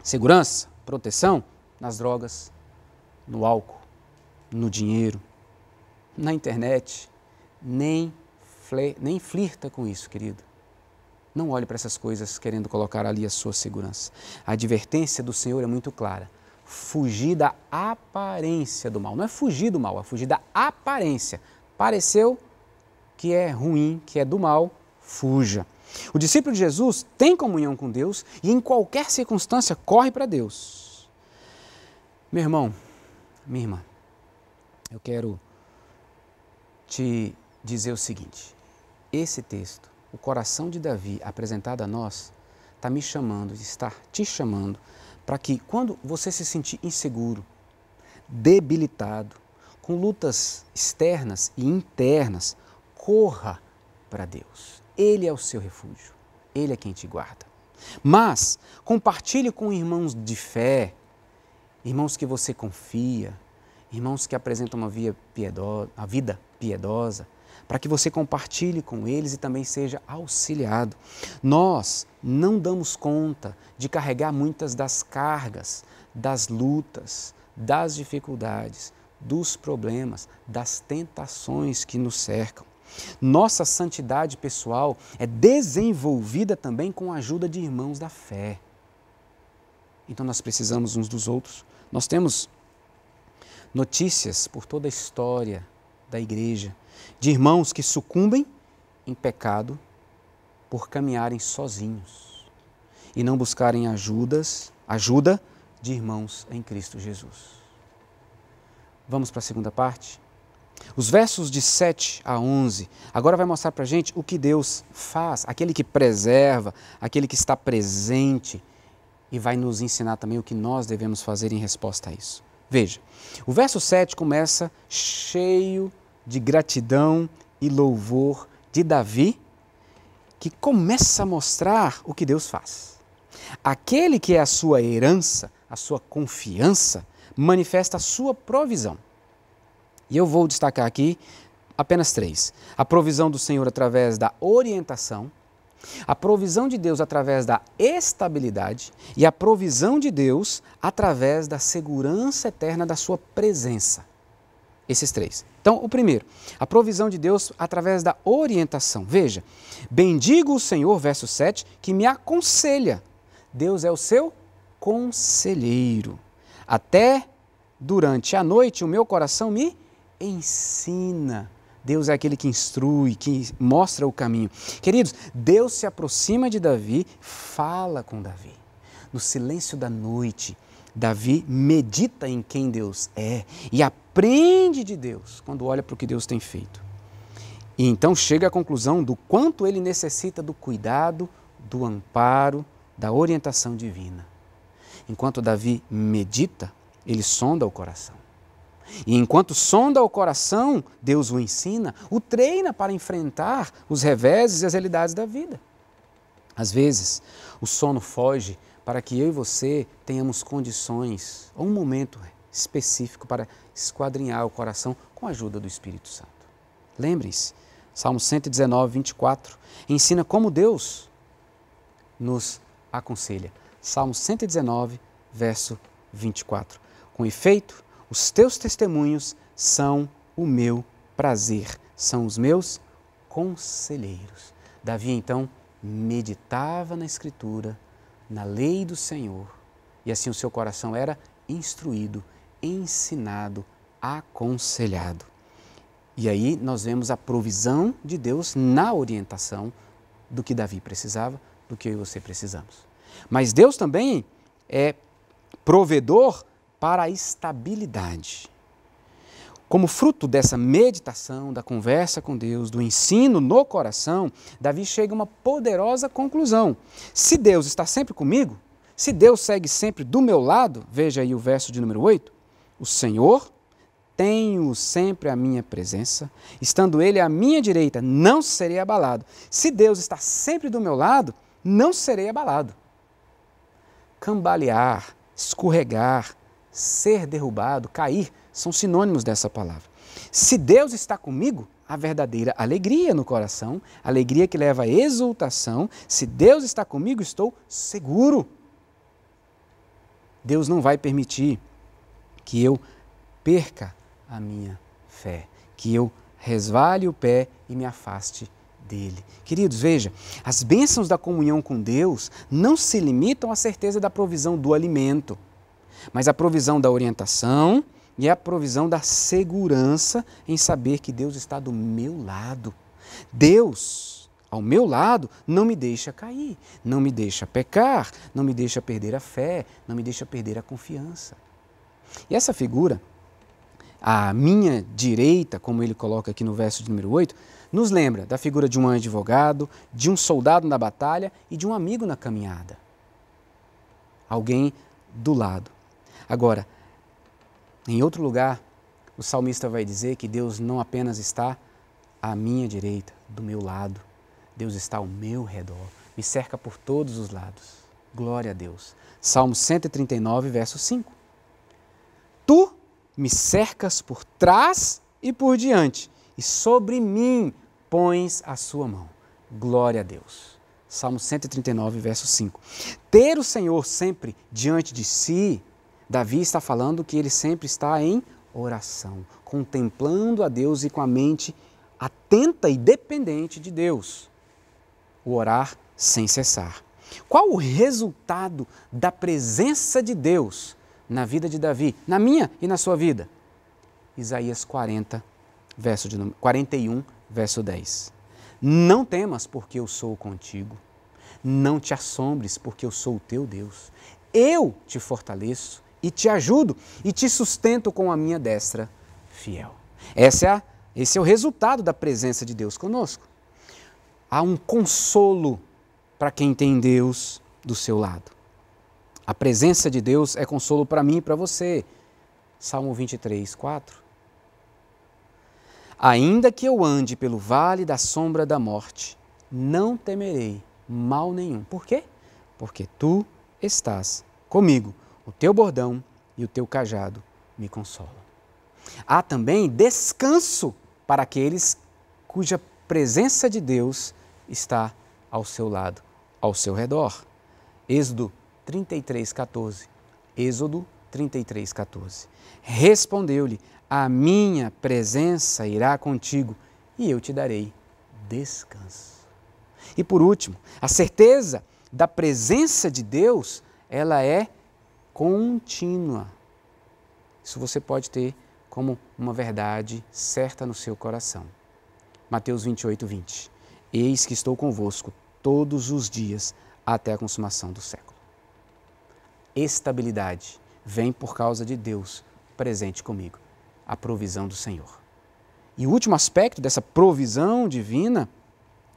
segurança, proteção nas drogas, no álcool, no dinheiro, na internet. Nem flirta com isso, querido. Não olhe para essas coisas querendo colocar ali a sua segurança. A advertência do Senhor é muito clara. Fugir da aparência do mal. Não é fugir do mal, é fugir da aparência. Pareceu que é ruim, que é do mal, fuja. O discípulo de Jesus tem comunhão com Deus e em qualquer circunstância corre para Deus. Meu irmão, minha irmã, eu quero te dizer o seguinte. Esse texto, o coração de Davi apresentado a nós, está te chamando para que quando você se sentir inseguro, debilitado, com lutas externas e internas, corra para Deus. Ele é o seu refúgio. Ele é quem te guarda. Mas compartilhe com irmãos de fé, irmãos que você confia, irmãos que apresentam uma vida piedosa, para que você compartilhe com eles e também seja auxiliado. Nós não damos conta de carregar muitas das cargas, das lutas, das dificuldades, dos problemas, das tentações que nos cercam. Nossa santidade pessoal é desenvolvida também com a ajuda de irmãos da fé. Então nós precisamos uns dos outros. Nós temos notícias por toda a história da igreja de irmãos que sucumbem em pecado por caminharem sozinhos e não buscarem ajuda de irmãos em Cristo Jesus. Vamos para a segunda parte? Os versos de 7 a 11, agora vai mostrar para a gente o que Deus faz, aquele que preserva, aquele que está presente e vai nos ensinar também o que nós devemos fazer em resposta a isso. Veja, o verso 7 começa cheio de gratidão e louvor de Davi, que começa a mostrar o que Deus faz. Aquele que é a sua herança, a sua confiança, manifesta a sua provisão. E eu vou destacar aqui apenas 3. A provisão do Senhor através da orientação, a provisão de Deus através da estabilidade e a provisão de Deus através da segurança eterna da sua presença. Esses 3. Então, o primeiro, a provisão de Deus através da orientação. Veja, bendigo o Senhor, verso 7, que me aconselha. Deus é o seu conselheiro. Até durante a noite o meu coração me ensina. Deus é aquele que instrui, que mostra o caminho. Queridos, Deus se aproxima de Davi, fala com Davi. No silêncio da noite, Davi medita em quem Deus é e aprende de Deus quando olha para o que Deus tem feito. E então chega à conclusão do quanto ele necessita do cuidado, do amparo, da orientação divina. Enquanto Davi medita, ele sonda o coração. E enquanto sonda o coração, Deus o ensina, o treina para enfrentar os reveses e as realidades da vida. Às vezes, o sono foge para que eu e você tenhamos condições, ou um momento específico para esquadrinhar o coração com a ajuda do Espírito Santo. Lembrem-se, Salmo 119, 24, ensina como Deus nos aconselha. Salmo 119, verso 24. Com efeito, os teus testemunhos são o meu prazer, são os meus conselheiros. Davi, então, meditava na Escritura, na lei do Senhor, e assim o seu coração era instruído, ensinado, aconselhado. E aí nós vemos a provisão de Deus na orientação do que Davi precisava, do que eu e você precisamos. Mas Deus também é provedor para a estabilidade. Como fruto dessa meditação, da conversa com Deus, do ensino no coração, Davi chega a uma poderosa conclusão. Se Deus está sempre comigo, se Deus segue sempre do meu lado, veja aí o verso de número 8, o Senhor tenho sempre à minha presença, estando Ele à minha direita, não serei abalado. Se Deus está sempre do meu lado, não serei abalado. Cambalear, escorregar, ser derrubado, cair, são sinônimos dessa palavra. Se Deus está comigo, a verdadeira alegria no coração, alegria que leva à exultação. Se Deus está comigo, estou seguro. Deus não vai permitir que eu perca a minha fé, que eu resvale o pé e me afaste dele. Queridos, veja, as bênçãos da comunhão com Deus não se limitam à certeza da provisão do alimento, mas à provisão da orientação e à provisão da segurança em saber que Deus está do meu lado. Deus, ao meu lado, não me deixa cair, não me deixa pecar, não me deixa perder a fé, não me deixa perder a confiança. E essa figura, à minha direita, como ele coloca aqui no verso de número 8, nos lembra da figura de um advogado, de um soldado na batalha e de um amigo na caminhada. Alguém do lado. Agora, em outro lugar, o salmista vai dizer que Deus não apenas está à minha direita, do meu lado, Deus está ao meu redor, me cerca por todos os lados. Glória a Deus. Salmo 139, verso 5. Tu me cercas por trás e por diante, e sobre mim pões a sua mão. Glória a Deus. Salmo 139, verso 5. Ter o Senhor sempre diante de si, Davi está falando que ele sempre está em oração, contemplando a Deus e com a mente atenta e dependente de Deus. O orar sem cessar. Qual o resultado da presença de Deus na vida de Davi, na minha e na sua vida? Isaías 41, verso 10. Não temas, porque eu sou contigo. Não te assombres, porque eu sou o teu Deus. Eu te fortaleço e te ajudo e te sustento com a minha destra fiel. Esse é o resultado da presença de Deus conosco. Há um consolo para quem tem Deus do seu lado. A presença de Deus é consolo para mim e para você. Salmo 23, 4. Ainda que eu ande pelo vale da sombra da morte, não temerei mal nenhum. Por quê? Porque tu estás comigo. O teu bordão e o teu cajado me consolam. Há também descanso para aqueles cuja presença de Deus está ao seu lado, ao seu redor. Êxodo 33:14. Êxodo 33:14. Respondeu-lhe: a minha presença irá contigo e eu te darei descanso. E por último, a certeza da presença de Deus, ela é contínua. Isso você pode ter como uma verdade certa no seu coração. Mateus 28:20. Eis que estou convosco todos os dias até a consumação do século. Estabilidade vem por causa de Deus presente comigo, a provisão do Senhor. E o último aspecto dessa provisão divina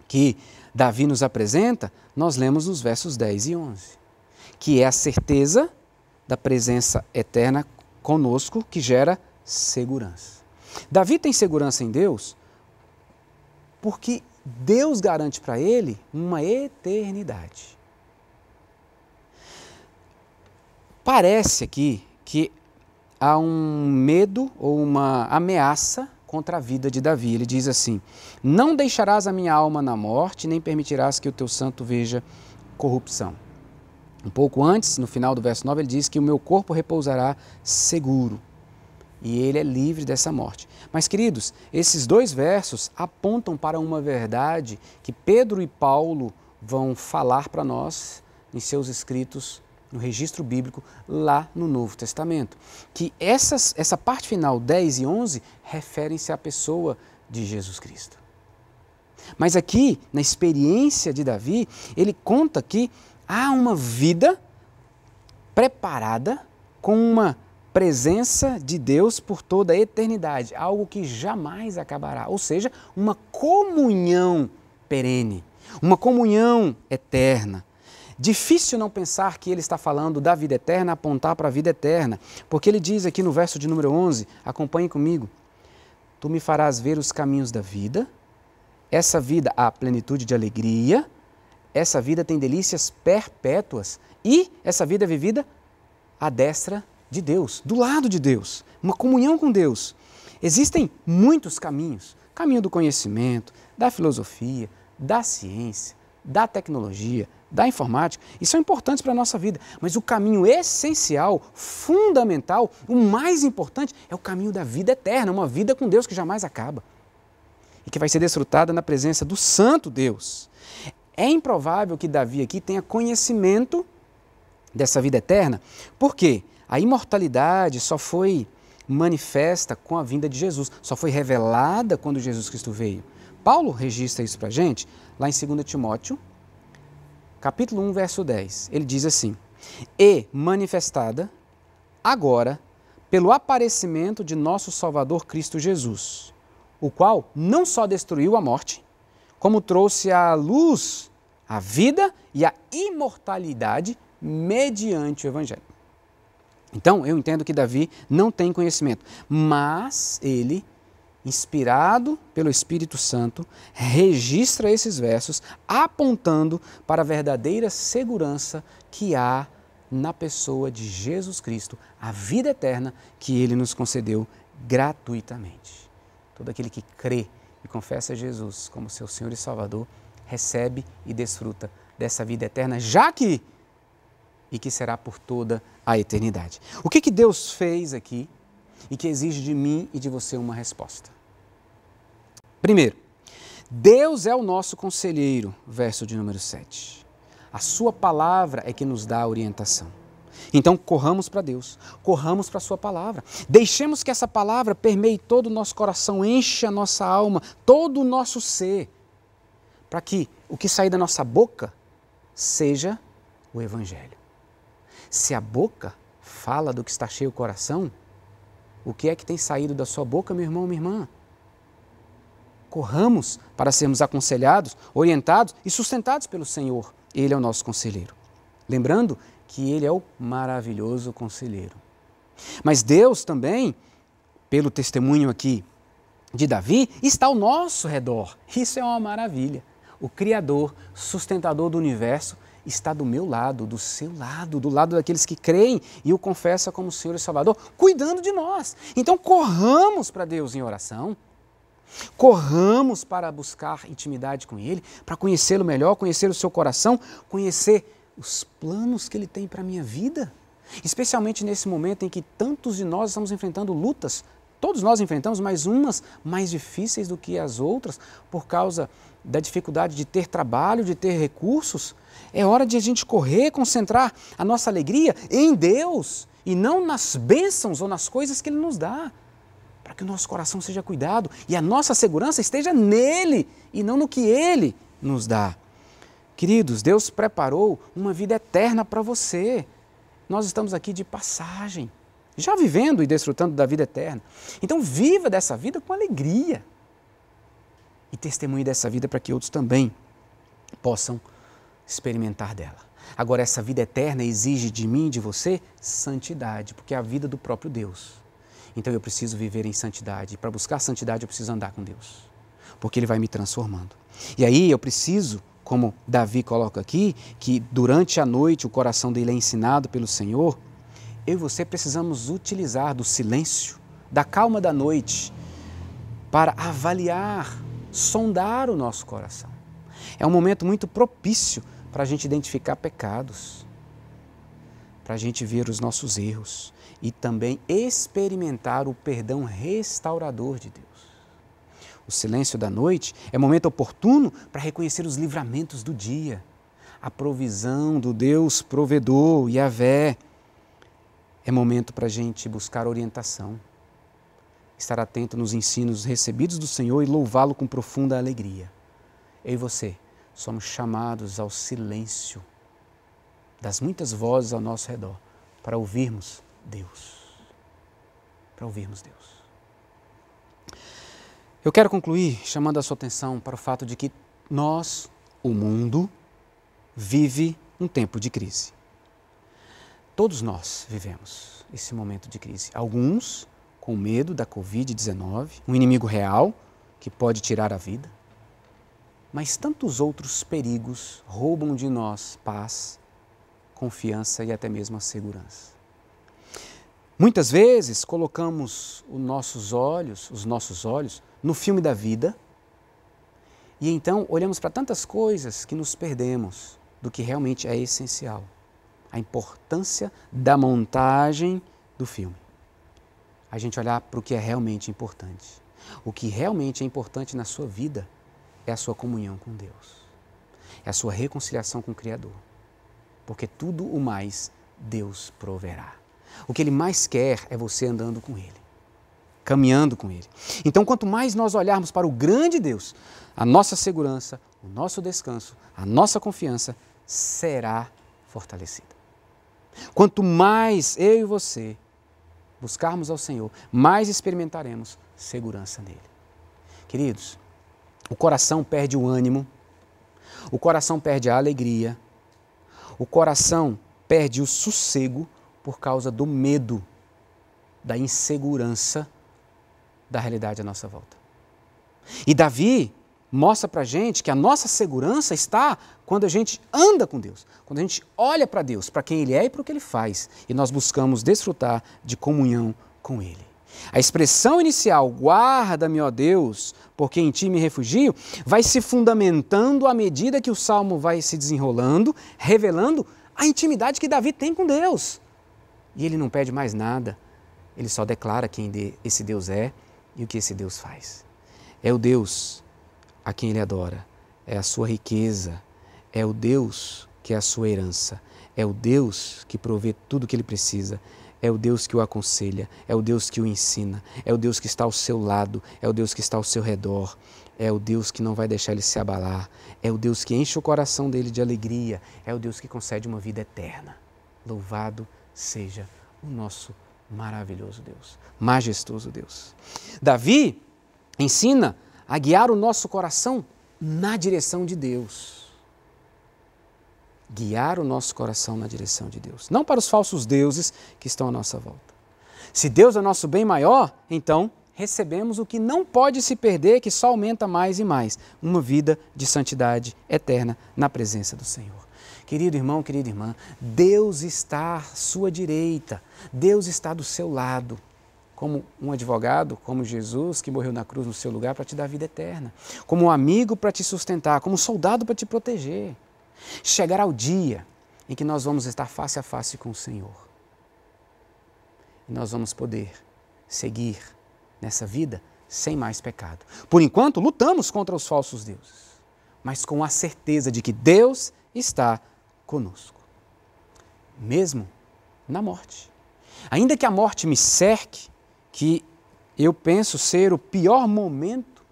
que Davi nos apresenta, nós lemos nos versos 10 e 11, que é a certeza da presença eterna conosco que gera segurança. Davi tem segurança em Deus porque Deus garante para ele uma eternidade. Parece aqui que há um medo ou uma ameaça contra a vida de Davi. Ele diz assim: não deixarás a minha alma na morte, nem permitirás que o teu santo veja corrupção. Um pouco antes, no final do verso 9, ele diz que o meu corpo repousará seguro e ele é livre dessa morte. Mas, queridos, esses dois versos apontam para uma verdade que Pedro e Paulo vão falar para nós em seus escritos no registro bíblico lá no Novo Testamento, que essa parte final, 10 e 11, referem-se à pessoa de Jesus Cristo. Mas aqui, na experiência de Davi, ele conta que há uma vida preparada com uma presença de Deus por toda a eternidade, algo que jamais acabará, ou seja, uma comunhão perene, uma comunhão eterna. Difícil não pensar que ele está falando da vida eterna, apontar para a vida eterna, porque ele diz aqui no verso de número 11, acompanhe comigo: tu me farás ver os caminhos da vida, essa vida há plenitude de alegria, essa vida tem delícias perpétuas e essa vida é vivida à destra de Deus, do lado de Deus, uma comunhão com Deus. Existem muitos caminhos, caminho do conhecimento, da filosofia, da ciência, da tecnologia, da informática, e são importantes para a nossa vida, mas o caminho essencial, fundamental, o mais importante é o caminho da vida eterna, uma vida com Deus que jamais acaba e que vai ser desfrutada na presença do Santo Deus. É improvável que Davi aqui tenha conhecimento dessa vida eterna, porque a imortalidade só foi manifesta com a vinda de Jesus, só foi revelada quando Jesus Cristo veio. Paulo registra isso para a gente lá em 2 Timóteo, capítulo 1, verso 10. Ele diz assim: e manifestada agora pelo aparecimento de nosso Salvador Cristo Jesus, o qual não só destruiu a morte, como trouxe à luz a vida e a imortalidade mediante o Evangelho. Então, eu entendo que Davi não tem conhecimento, mas ele, inspirado pelo Espírito Santo, registra esses versos apontando para a verdadeira segurança que há na pessoa de Jesus Cristo, a vida eterna que ele nos concedeu gratuitamente. Todo aquele que crê e confessa Jesus como seu Senhor e Salvador, recebe e desfruta dessa vida eterna, já que e que será por toda a eternidade. O que Deus fez aqui e que exige de mim e de você uma resposta? Primeiro, Deus é o nosso conselheiro, verso de número 7. A sua palavra é que nos dá a orientação. Então, corramos para Deus, corramos para a sua palavra. Deixemos que essa palavra permeie todo o nosso coração, encha a nossa alma, todo o nosso ser, para que o que sair da nossa boca seja o Evangelho. Se a boca fala do que está cheio o coração, o que é que tem saído da sua boca, meu irmão, minha irmã? Corramos para sermos aconselhados, orientados e sustentados pelo Senhor. Ele é o nosso conselheiro. Lembrando que Ele é o maravilhoso conselheiro. Mas Deus também, pelo testemunho aqui de Davi, está ao nosso redor. Isso é uma maravilha. O Criador, sustentador do universo, está do meu lado, do seu lado, do lado daqueles que creem e o confessam como Senhor e Salvador, cuidando de nós. Então corramos para Deus em oração, Corramos para buscar intimidade com Ele, para conhecê-lo melhor, conhecer o seu coração, conhecer os planos que Ele tem para a minha vida. Especialmente nesse momento em que tantos de nós estamos enfrentando lutas. Todos nós enfrentamos, mas umas mais difíceis do que as outras, por causa da dificuldade de ter trabalho, de ter recursos. É hora de a gente correr, concentrar a nossa alegria em Deus e não nas bênçãos ou nas coisas que Ele nos dá, para que o nosso coração seja cuidado e a nossa segurança esteja nele e não no que Ele nos dá. Queridos, Deus preparou uma vida eterna para você. Nós estamos aqui de passagem, já vivendo e desfrutando da vida eterna. Então viva dessa vida com alegria e testemunhe dessa vida para que outros também possam experimentar dela. Agora, essa vida eterna exige de mim e de você santidade, porque é a vida do próprio Deus. Então eu preciso viver em santidade. E para buscar santidade eu preciso andar com Deus, porque Ele vai me transformando. E aí eu preciso, como Davi coloca aqui, que durante a noite o coração dele é ensinado pelo Senhor, eu e você precisamos utilizar do silêncio, da calma da noite, para avaliar, sondar o nosso coração. É um momento muito propício para a gente identificar pecados, para a gente ver os nossos erros e também experimentar o perdão restaurador de Deus. O silêncio da noite é momento oportuno para reconhecer os livramentos do dia, a provisão do Deus provedor, Yahvé. É momento para a gente buscar orientação, estar atento nos ensinos recebidos do Senhor e louvá-lo com profunda alegria. Eu e você somos chamados ao silêncio das muitas vozes ao nosso redor para ouvirmos Deus. Para ouvirmos Deus. Eu quero concluir chamando a sua atenção para o fato de que nós, o mundo, vive um tempo de crise. Todos nós vivemos esse momento de crise. Alguns com medo da Covid-19, um inimigo real que pode tirar a vida. Mas tantos outros perigos roubam de nós paz, confiança e até mesmo a segurança. Muitas vezes colocamos os nossos olhos no filme da vida e então olhamos para tantas coisas que nos perdemos do que realmente é essencial. A importância da montagem do filme. A gente olhar para o que é realmente importante. O que realmente é importante na sua vida é a sua comunhão com Deus. É a sua reconciliação com o Criador. Porque tudo o mais Deus proverá. O que Ele mais quer é você andando com Ele, caminhando com Ele. Então, quanto mais nós olharmos para o grande Deus, a nossa segurança, o nosso descanso, a nossa confiança será fortalecida. Quanto mais eu e você buscarmos ao Senhor, mais experimentaremos segurança nele. Queridos, o coração perde o ânimo, o coração perde a alegria, o coração perde o sossego por causa do medo, da insegurança da realidade à nossa volta. E Davi mostra para a gente que a nossa segurança está quando a gente anda com Deus, quando a gente olha para Deus, para quem Ele é e para o que Ele faz, e nós buscamos desfrutar de comunhão com Ele. A expressão inicial, guarda-me, ó Deus, porque em Ti me refugio, vai se fundamentando à medida que o Salmo vai se desenrolando, revelando a intimidade que Davi tem com Deus. E ele não pede mais nada, ele só declara quem esse Deus é e o que esse Deus faz. É o Deus a quem ele adora, é a sua riqueza, é o Deus que é a sua herança, é o Deus que provê tudo o que ele precisa, é o Deus que o aconselha, é o Deus que o ensina, é o Deus que está ao seu lado, é o Deus que está ao seu redor, é o Deus que não vai deixar ele se abalar, é o Deus que enche o coração dele de alegria, é o Deus que concede uma vida eterna. Louvado seja o nosso maravilhoso Deus, majestoso Deus. Davi ensina a guiar o nosso coração na direção de Deus. Guiar o nosso coração na direção de Deus, não para os falsos deuses que estão à nossa volta. Se Deus é nosso bem maior, então recebemos o que não pode se perder, que só aumenta mais e mais, uma vida de santidade eterna na presença do Senhor. Querido irmão, querida irmã, Deus está à sua direita, Deus está do seu lado. como um advogado, como Jesus, que morreu na cruz no seu lugar para te dar vida eterna, como um amigo para te sustentar, como um soldado para te proteger. Chegará o dia em que nós vamos estar face a face com o Senhor. E nós vamos poder seguir nessa vida sem mais pecado. Por enquanto, lutamos contra os falsos deuses, mas com a certeza de que Deus está conosco, mesmo na morte. Ainda que a morte me cerque, que eu penso ser o pior momento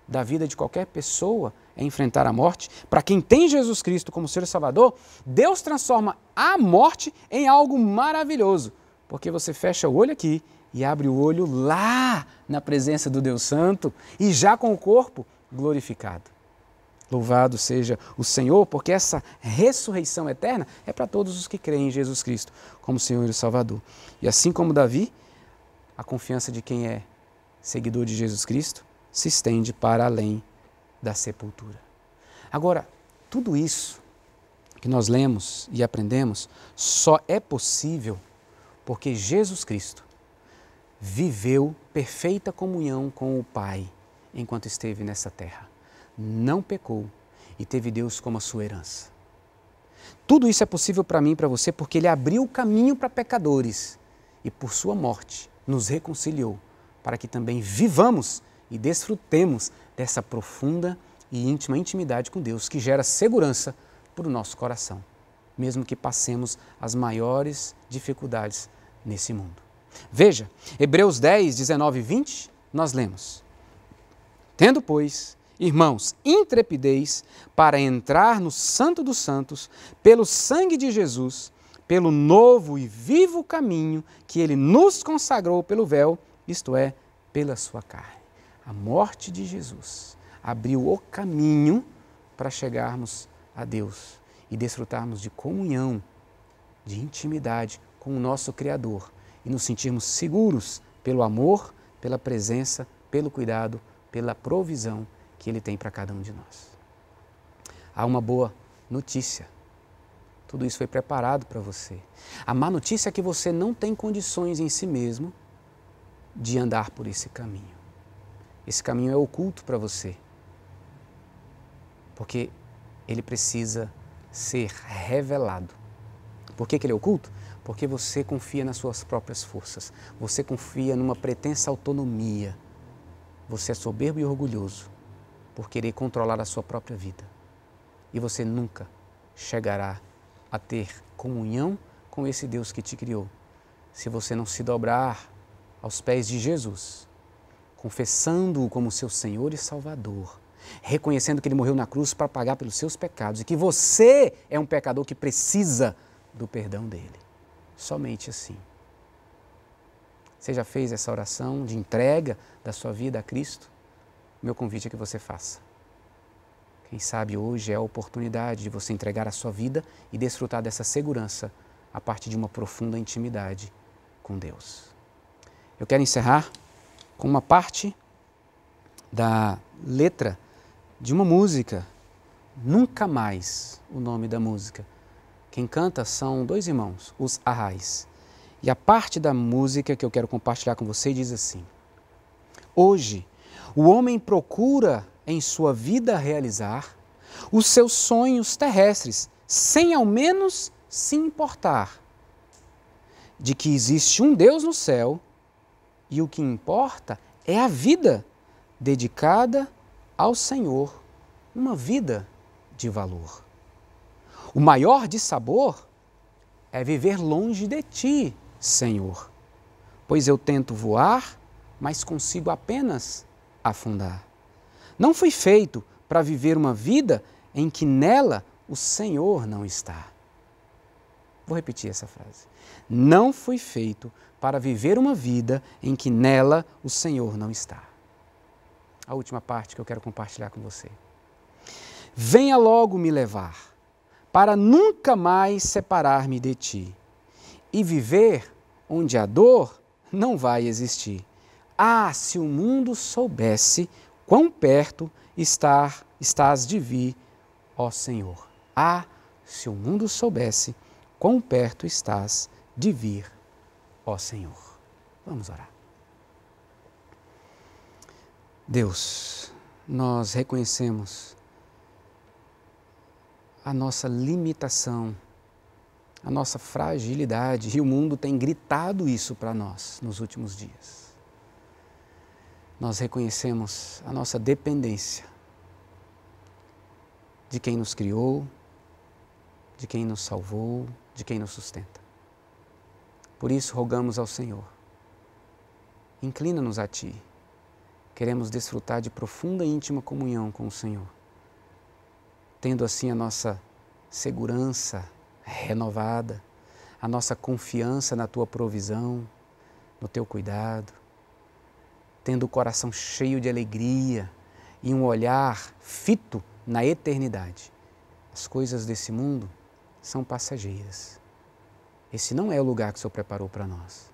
da vida de qualquer pessoa é enfrentar a morte, para quem tem Jesus Cristo como Senhor e Salvador, Deus transforma a morte em algo maravilhoso, porque você fecha o olho aqui e abre o olho lá na presença do Deus Santo e já com o corpo glorificado. Louvado seja o Senhor, porque essa ressurreição eterna é para todos os que creem em Jesus Cristo como Senhor e Salvador. E assim como Davi, a confiança de quem é seguidor de Jesus Cristo se estende para além da sepultura. Agora, tudo isso que nós lemos e aprendemos só é possível porque Jesus Cristo viveu perfeita comunhão com o Pai enquanto esteve nessa terra. Não pecou e teve Deus como a sua herança. Tudo isso é possível para mim e para você porque Ele abriu o caminho para pecadores e por sua morte nos reconciliou para que também vivamos e desfrutemos dessa profunda e íntima intimidade com Deus que gera segurança para o nosso coração, mesmo que passemos as maiores dificuldades nesse mundo. Veja, Hebreus 10, 19 e 20, nós lemos: Tendo, pois, irmãos, intrepidez para entrar no Santo dos Santos, pelo sangue de Jesus, pelo novo e vivo caminho que Ele nos consagrou pelo véu, isto é, pela sua carne. A morte de Jesus abriu o caminho para chegarmos a Deus e desfrutarmos de comunhão, de intimidade com o nosso Criador e nos sentirmos seguros pelo amor, pela presença, pelo cuidado, pela provisão que Ele tem para cada um de nós. Há uma boa notícia. Tudo isso foi preparado para você. A má notícia é que você não tem condições em si mesmo de andar por esse caminho. Esse caminho é oculto para você, porque ele precisa ser revelado. Por que ele é oculto? Porque você confia nas suas próprias forças, você confia numa pretensa autonomia, você é soberbo e orgulhoso por querer controlar a sua própria vida. E você nunca chegará a ter comunhão com esse Deus que te criou, se você não se dobrar aos pés de Jesus, confessando-o como seu Senhor e Salvador, reconhecendo que Ele morreu na cruz para pagar pelos seus pecados e que você é um pecador que precisa do perdão dEle. Somente assim. Você já fez essa oração de entrega da sua vida a Cristo? Meu convite é que você faça. Quem sabe hoje é a oportunidade de você entregar a sua vida e desfrutar dessa segurança a partir de uma profunda intimidade com Deus. Eu quero encerrar com uma parte da letra de uma música, Nunca Mais, o nome da música. Quem canta são dois irmãos, os Arrais. E a parte da música que eu quero compartilhar com você diz assim: Hoje, o homem procura em sua vida realizar os seus sonhos terrestres, sem ao menos se importar de que existe um Deus no céu e o que importa é a vida dedicada ao Senhor, uma vida de valor. O maior dissabor é viver longe de Ti, Senhor, pois eu tento voar, mas consigo apenas afundar. Não fui feito para viver uma vida em que nela o Senhor não está. Vou repetir essa frase. Não fui feito para viver uma vida em que nela o Senhor não está. A última parte que eu quero compartilhar com você. Venha logo me levar, para nunca mais separar-me de Ti, e viver onde a dor não vai existir. Ah, se o mundo soubesse quão perto estás de vir, ó Senhor. Ah, se o mundo soubesse quão perto estás de vir, ó Senhor. Vamos orar. Deus, nós reconhecemos a nossa limitação, a nossa fragilidade, e o mundo tem gritado isso para nós nos últimos dias. Nós reconhecemos a nossa dependência de quem nos criou, de quem nos salvou, de quem nos sustenta. Por isso, rogamos ao Senhor, inclina-nos a Ti. Queremos desfrutar de profunda e íntima comunhão com o Senhor, tendo assim a nossa segurança renovada, a nossa confiança na Tua provisão, no Teu cuidado, tendo o coração cheio de alegria e um olhar fito na eternidade. As coisas desse mundo são passageiras. Esse não é o lugar que o Senhor preparou para nós.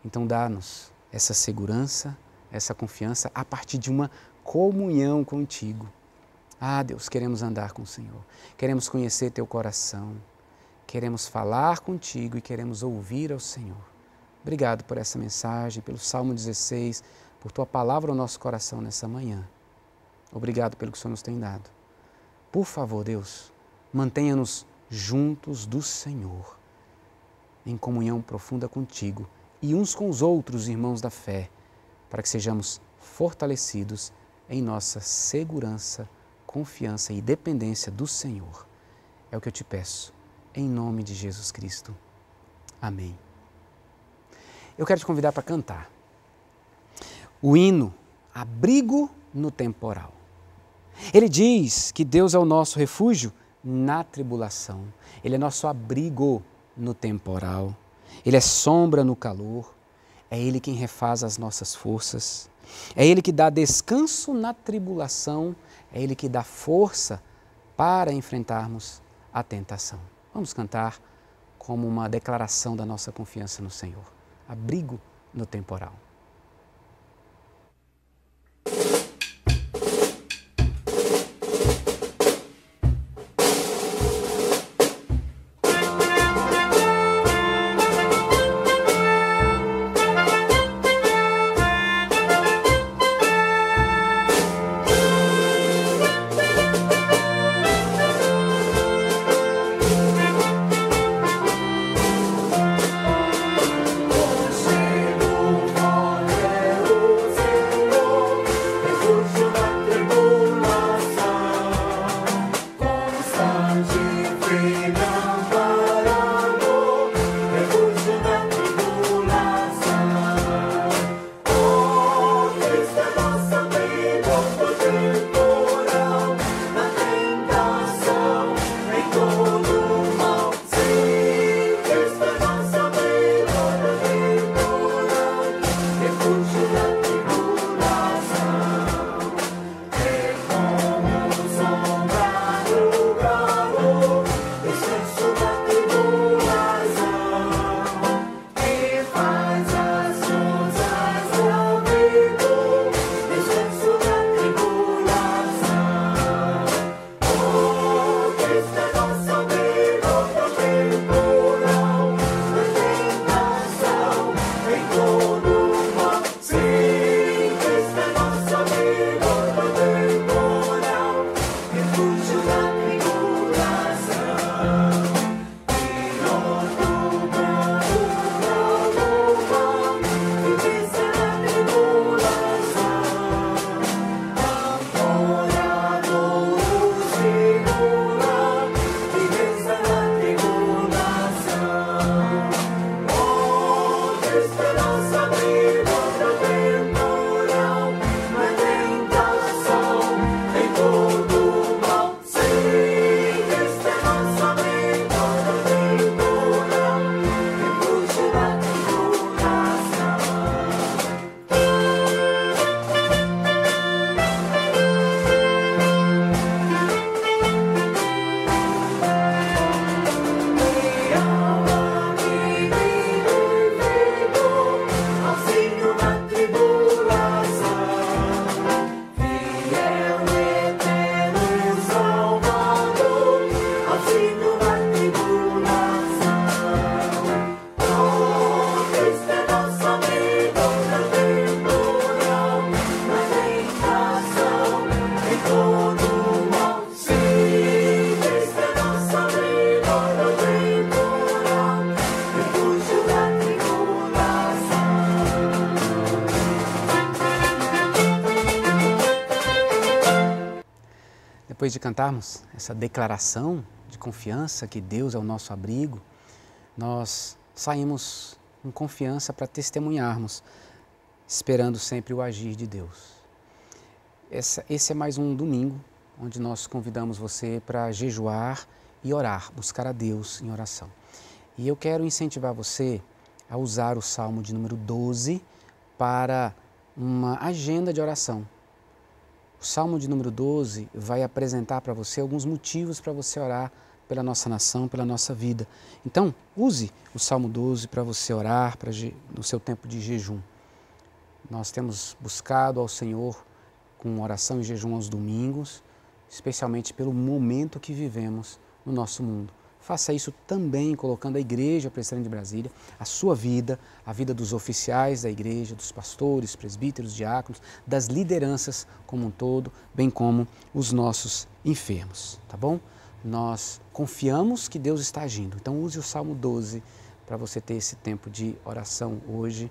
Então dá-nos essa segurança, essa confiança a partir de uma comunhão contigo. Ah, Deus, queremos andar com o Senhor, queremos conhecer Teu coração, queremos falar contigo e queremos ouvir ao Senhor. Obrigado por essa mensagem, pelo Salmo 16, por Tua palavra ao nosso coração nessa manhã. Obrigado pelo que o Senhor nos tem dado. Por favor, Deus, mantenha-nos juntos do Senhor, em comunhão profunda contigo e uns com os outros, irmãos da fé, para que sejamos fortalecidos em nossa segurança, confiança e dependência do Senhor. É o que eu te peço, em nome de Jesus Cristo. Amém. Eu quero te convidar para cantar o hino Abrigo no Temporal. Ele diz que Deus é o nosso refúgio na tribulação. Ele é nosso abrigo no temporal. Ele é sombra no calor. É Ele quem refaz as nossas forças. É Ele que dá descanso na tribulação. É Ele que dá força para enfrentarmos a tentação. Vamos cantar como uma declaração da nossa confiança no Senhor. Abrigo no temporal. Chegou Depois de cantarmos essa declaração de confiança que Deus é o nosso abrigo, nós saímos com confiança para testemunharmos, esperando sempre o agir de Deus. Esse é mais um domingo onde nós convidamos você para jejuar e orar, buscar a Deus em oração. E eu quero incentivar você a usar o Salmo de número 12 para uma agenda de oração. O Salmo de número 12 vai apresentar para você alguns motivos para você orar pela nossa nação, pela nossa vida. Então, use o Salmo 12 para você orar no seu tempo de jejum. Nós temos buscado ao Senhor com oração e jejum aos domingos, especialmente pelo momento que vivemos no nosso mundo. Faça isso também colocando a Igreja Presbiteriana de Brasília, a sua vida, a vida dos oficiais da igreja, dos pastores, presbíteros, diáconos, das lideranças como um todo, bem como os nossos enfermos, tá bom? Nós confiamos que Deus está agindo, então use o Salmo 12 para você ter esse tempo de oração hoje,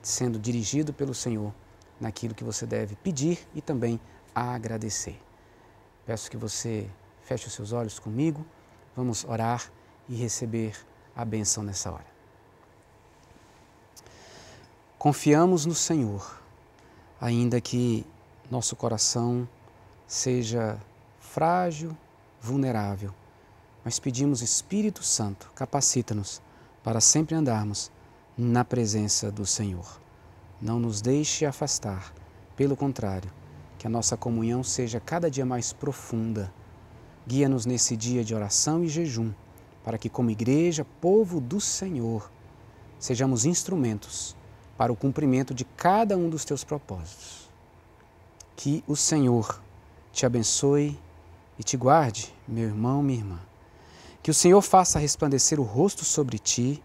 sendo dirigido pelo Senhor naquilo que você deve pedir e também agradecer. Peço que você feche os seus olhos comigo. Vamos orar e receber a bênção nessa hora. Confiamos no Senhor, ainda que nosso coração seja frágil, vulnerável, mas pedimos, Espírito Santo, capacita-nos para sempre andarmos na presença do Senhor. Não nos deixe afastar, pelo contrário, que a nossa comunhão seja cada dia mais profunda. Guia-nos nesse dia de oração e jejum, para que, como igreja, povo do Senhor, sejamos instrumentos para o cumprimento de cada um dos teus propósitos. Que o Senhor te abençoe e te guarde, meu irmão, minha irmã. Que o Senhor faça resplandecer o rosto sobre ti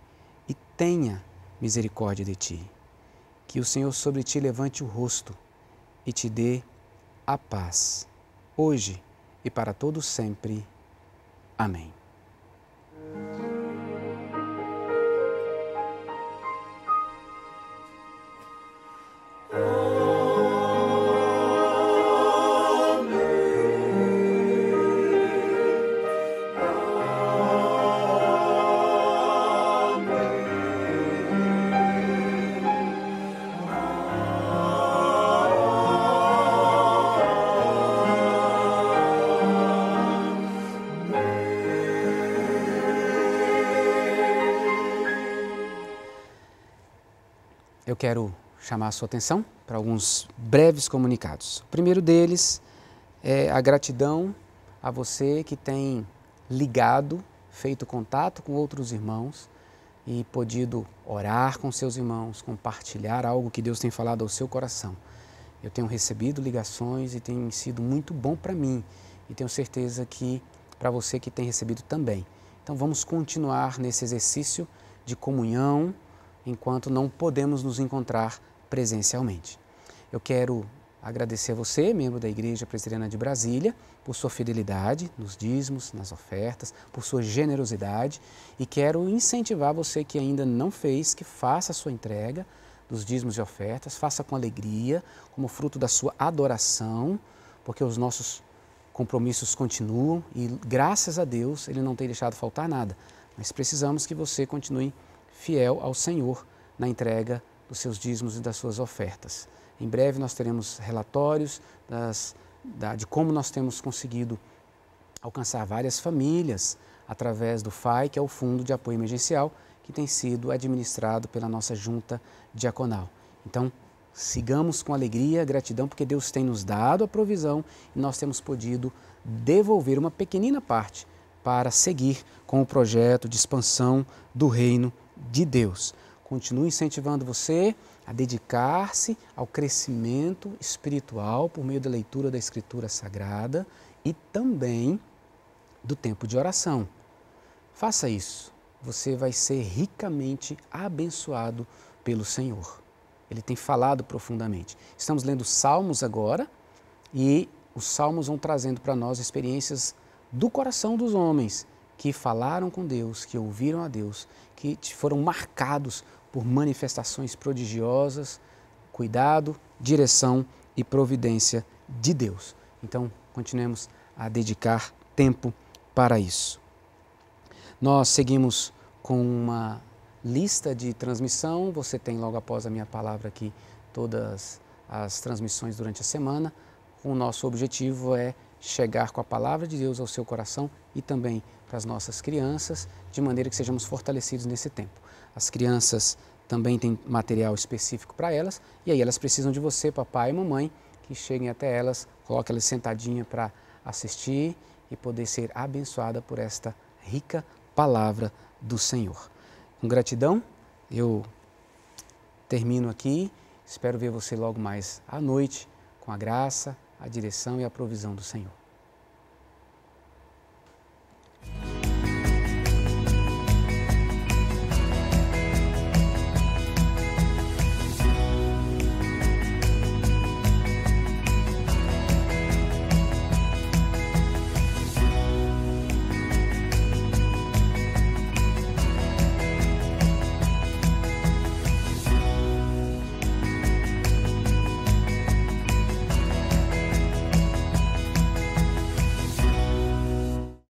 e tenha misericórdia de ti. Que o Senhor sobre ti levante o rosto e te dê a paz, hoje e para todo sempre. Amém. Eu quero chamar a sua atenção para alguns breves comunicados. O primeiro deles é a gratidão a você que tem ligado, feito contato com outros irmãos e podido orar com seus irmãos, compartilhar algo que Deus tem falado ao seu coração. Eu tenho recebido ligações e tem sido muito bom para mim e tenho certeza que para você que tem recebido também. Então vamos continuar nesse exercício de comunhão, enquanto não podemos nos encontrar presencialmente. Eu quero agradecer a você, membro da Igreja Presbiteriana de Brasília, por sua fidelidade nos dízimos, nas ofertas, por sua generosidade e quero incentivar você que ainda não fez, que faça a sua entrega dos dízimos e ofertas, faça com alegria, como fruto da sua adoração, porque os nossos compromissos continuam e graças a Deus Ele não tem deixado faltar nada, mas precisamos que você continue fiel ao Senhor na entrega dos seus dízimos e das suas ofertas. Em breve nós teremos relatórios de como nós temos conseguido alcançar várias famílias através do FAI, que é o Fundo de Apoio Emergencial, que tem sido administrado pela nossa junta diaconal. Então, sigamos com alegria, gratidão, porque Deus tem nos dado a provisão e nós temos podido devolver uma pequenina parte para seguir com o projeto de expansão do reino de Deus. Continuo incentivando você a dedicar-se ao crescimento espiritual por meio da leitura da Escritura Sagrada e também do tempo de oração. Faça isso, você vai ser ricamente abençoado pelo Senhor. Ele tem falado profundamente. Estamos lendo Salmos agora e os Salmos vão trazendo para nós experiências do coração dos homens que falaram com Deus, que ouviram a Deus, que foram marcados por manifestações prodigiosas, cuidado, direção e providência de Deus. Então, continuemos a dedicar tempo para isso. Nós seguimos com uma lista de transmissão, você tem logo após a minha palavra aqui todas as transmissões durante a semana. O nosso objetivo é chegar com a palavra de Deus ao seu coração e também para as nossas crianças, de maneira que sejamos fortalecidos nesse tempo. As crianças também têm material específico para elas, e aí elas precisam de você, papai e mamãe, que cheguem até elas, coloquem elas sentadinha para assistir e poder ser abençoada por esta rica palavra do Senhor. Com gratidão, eu termino aqui, espero ver você logo mais à noite, com a graça, a direção e a provisão do Senhor.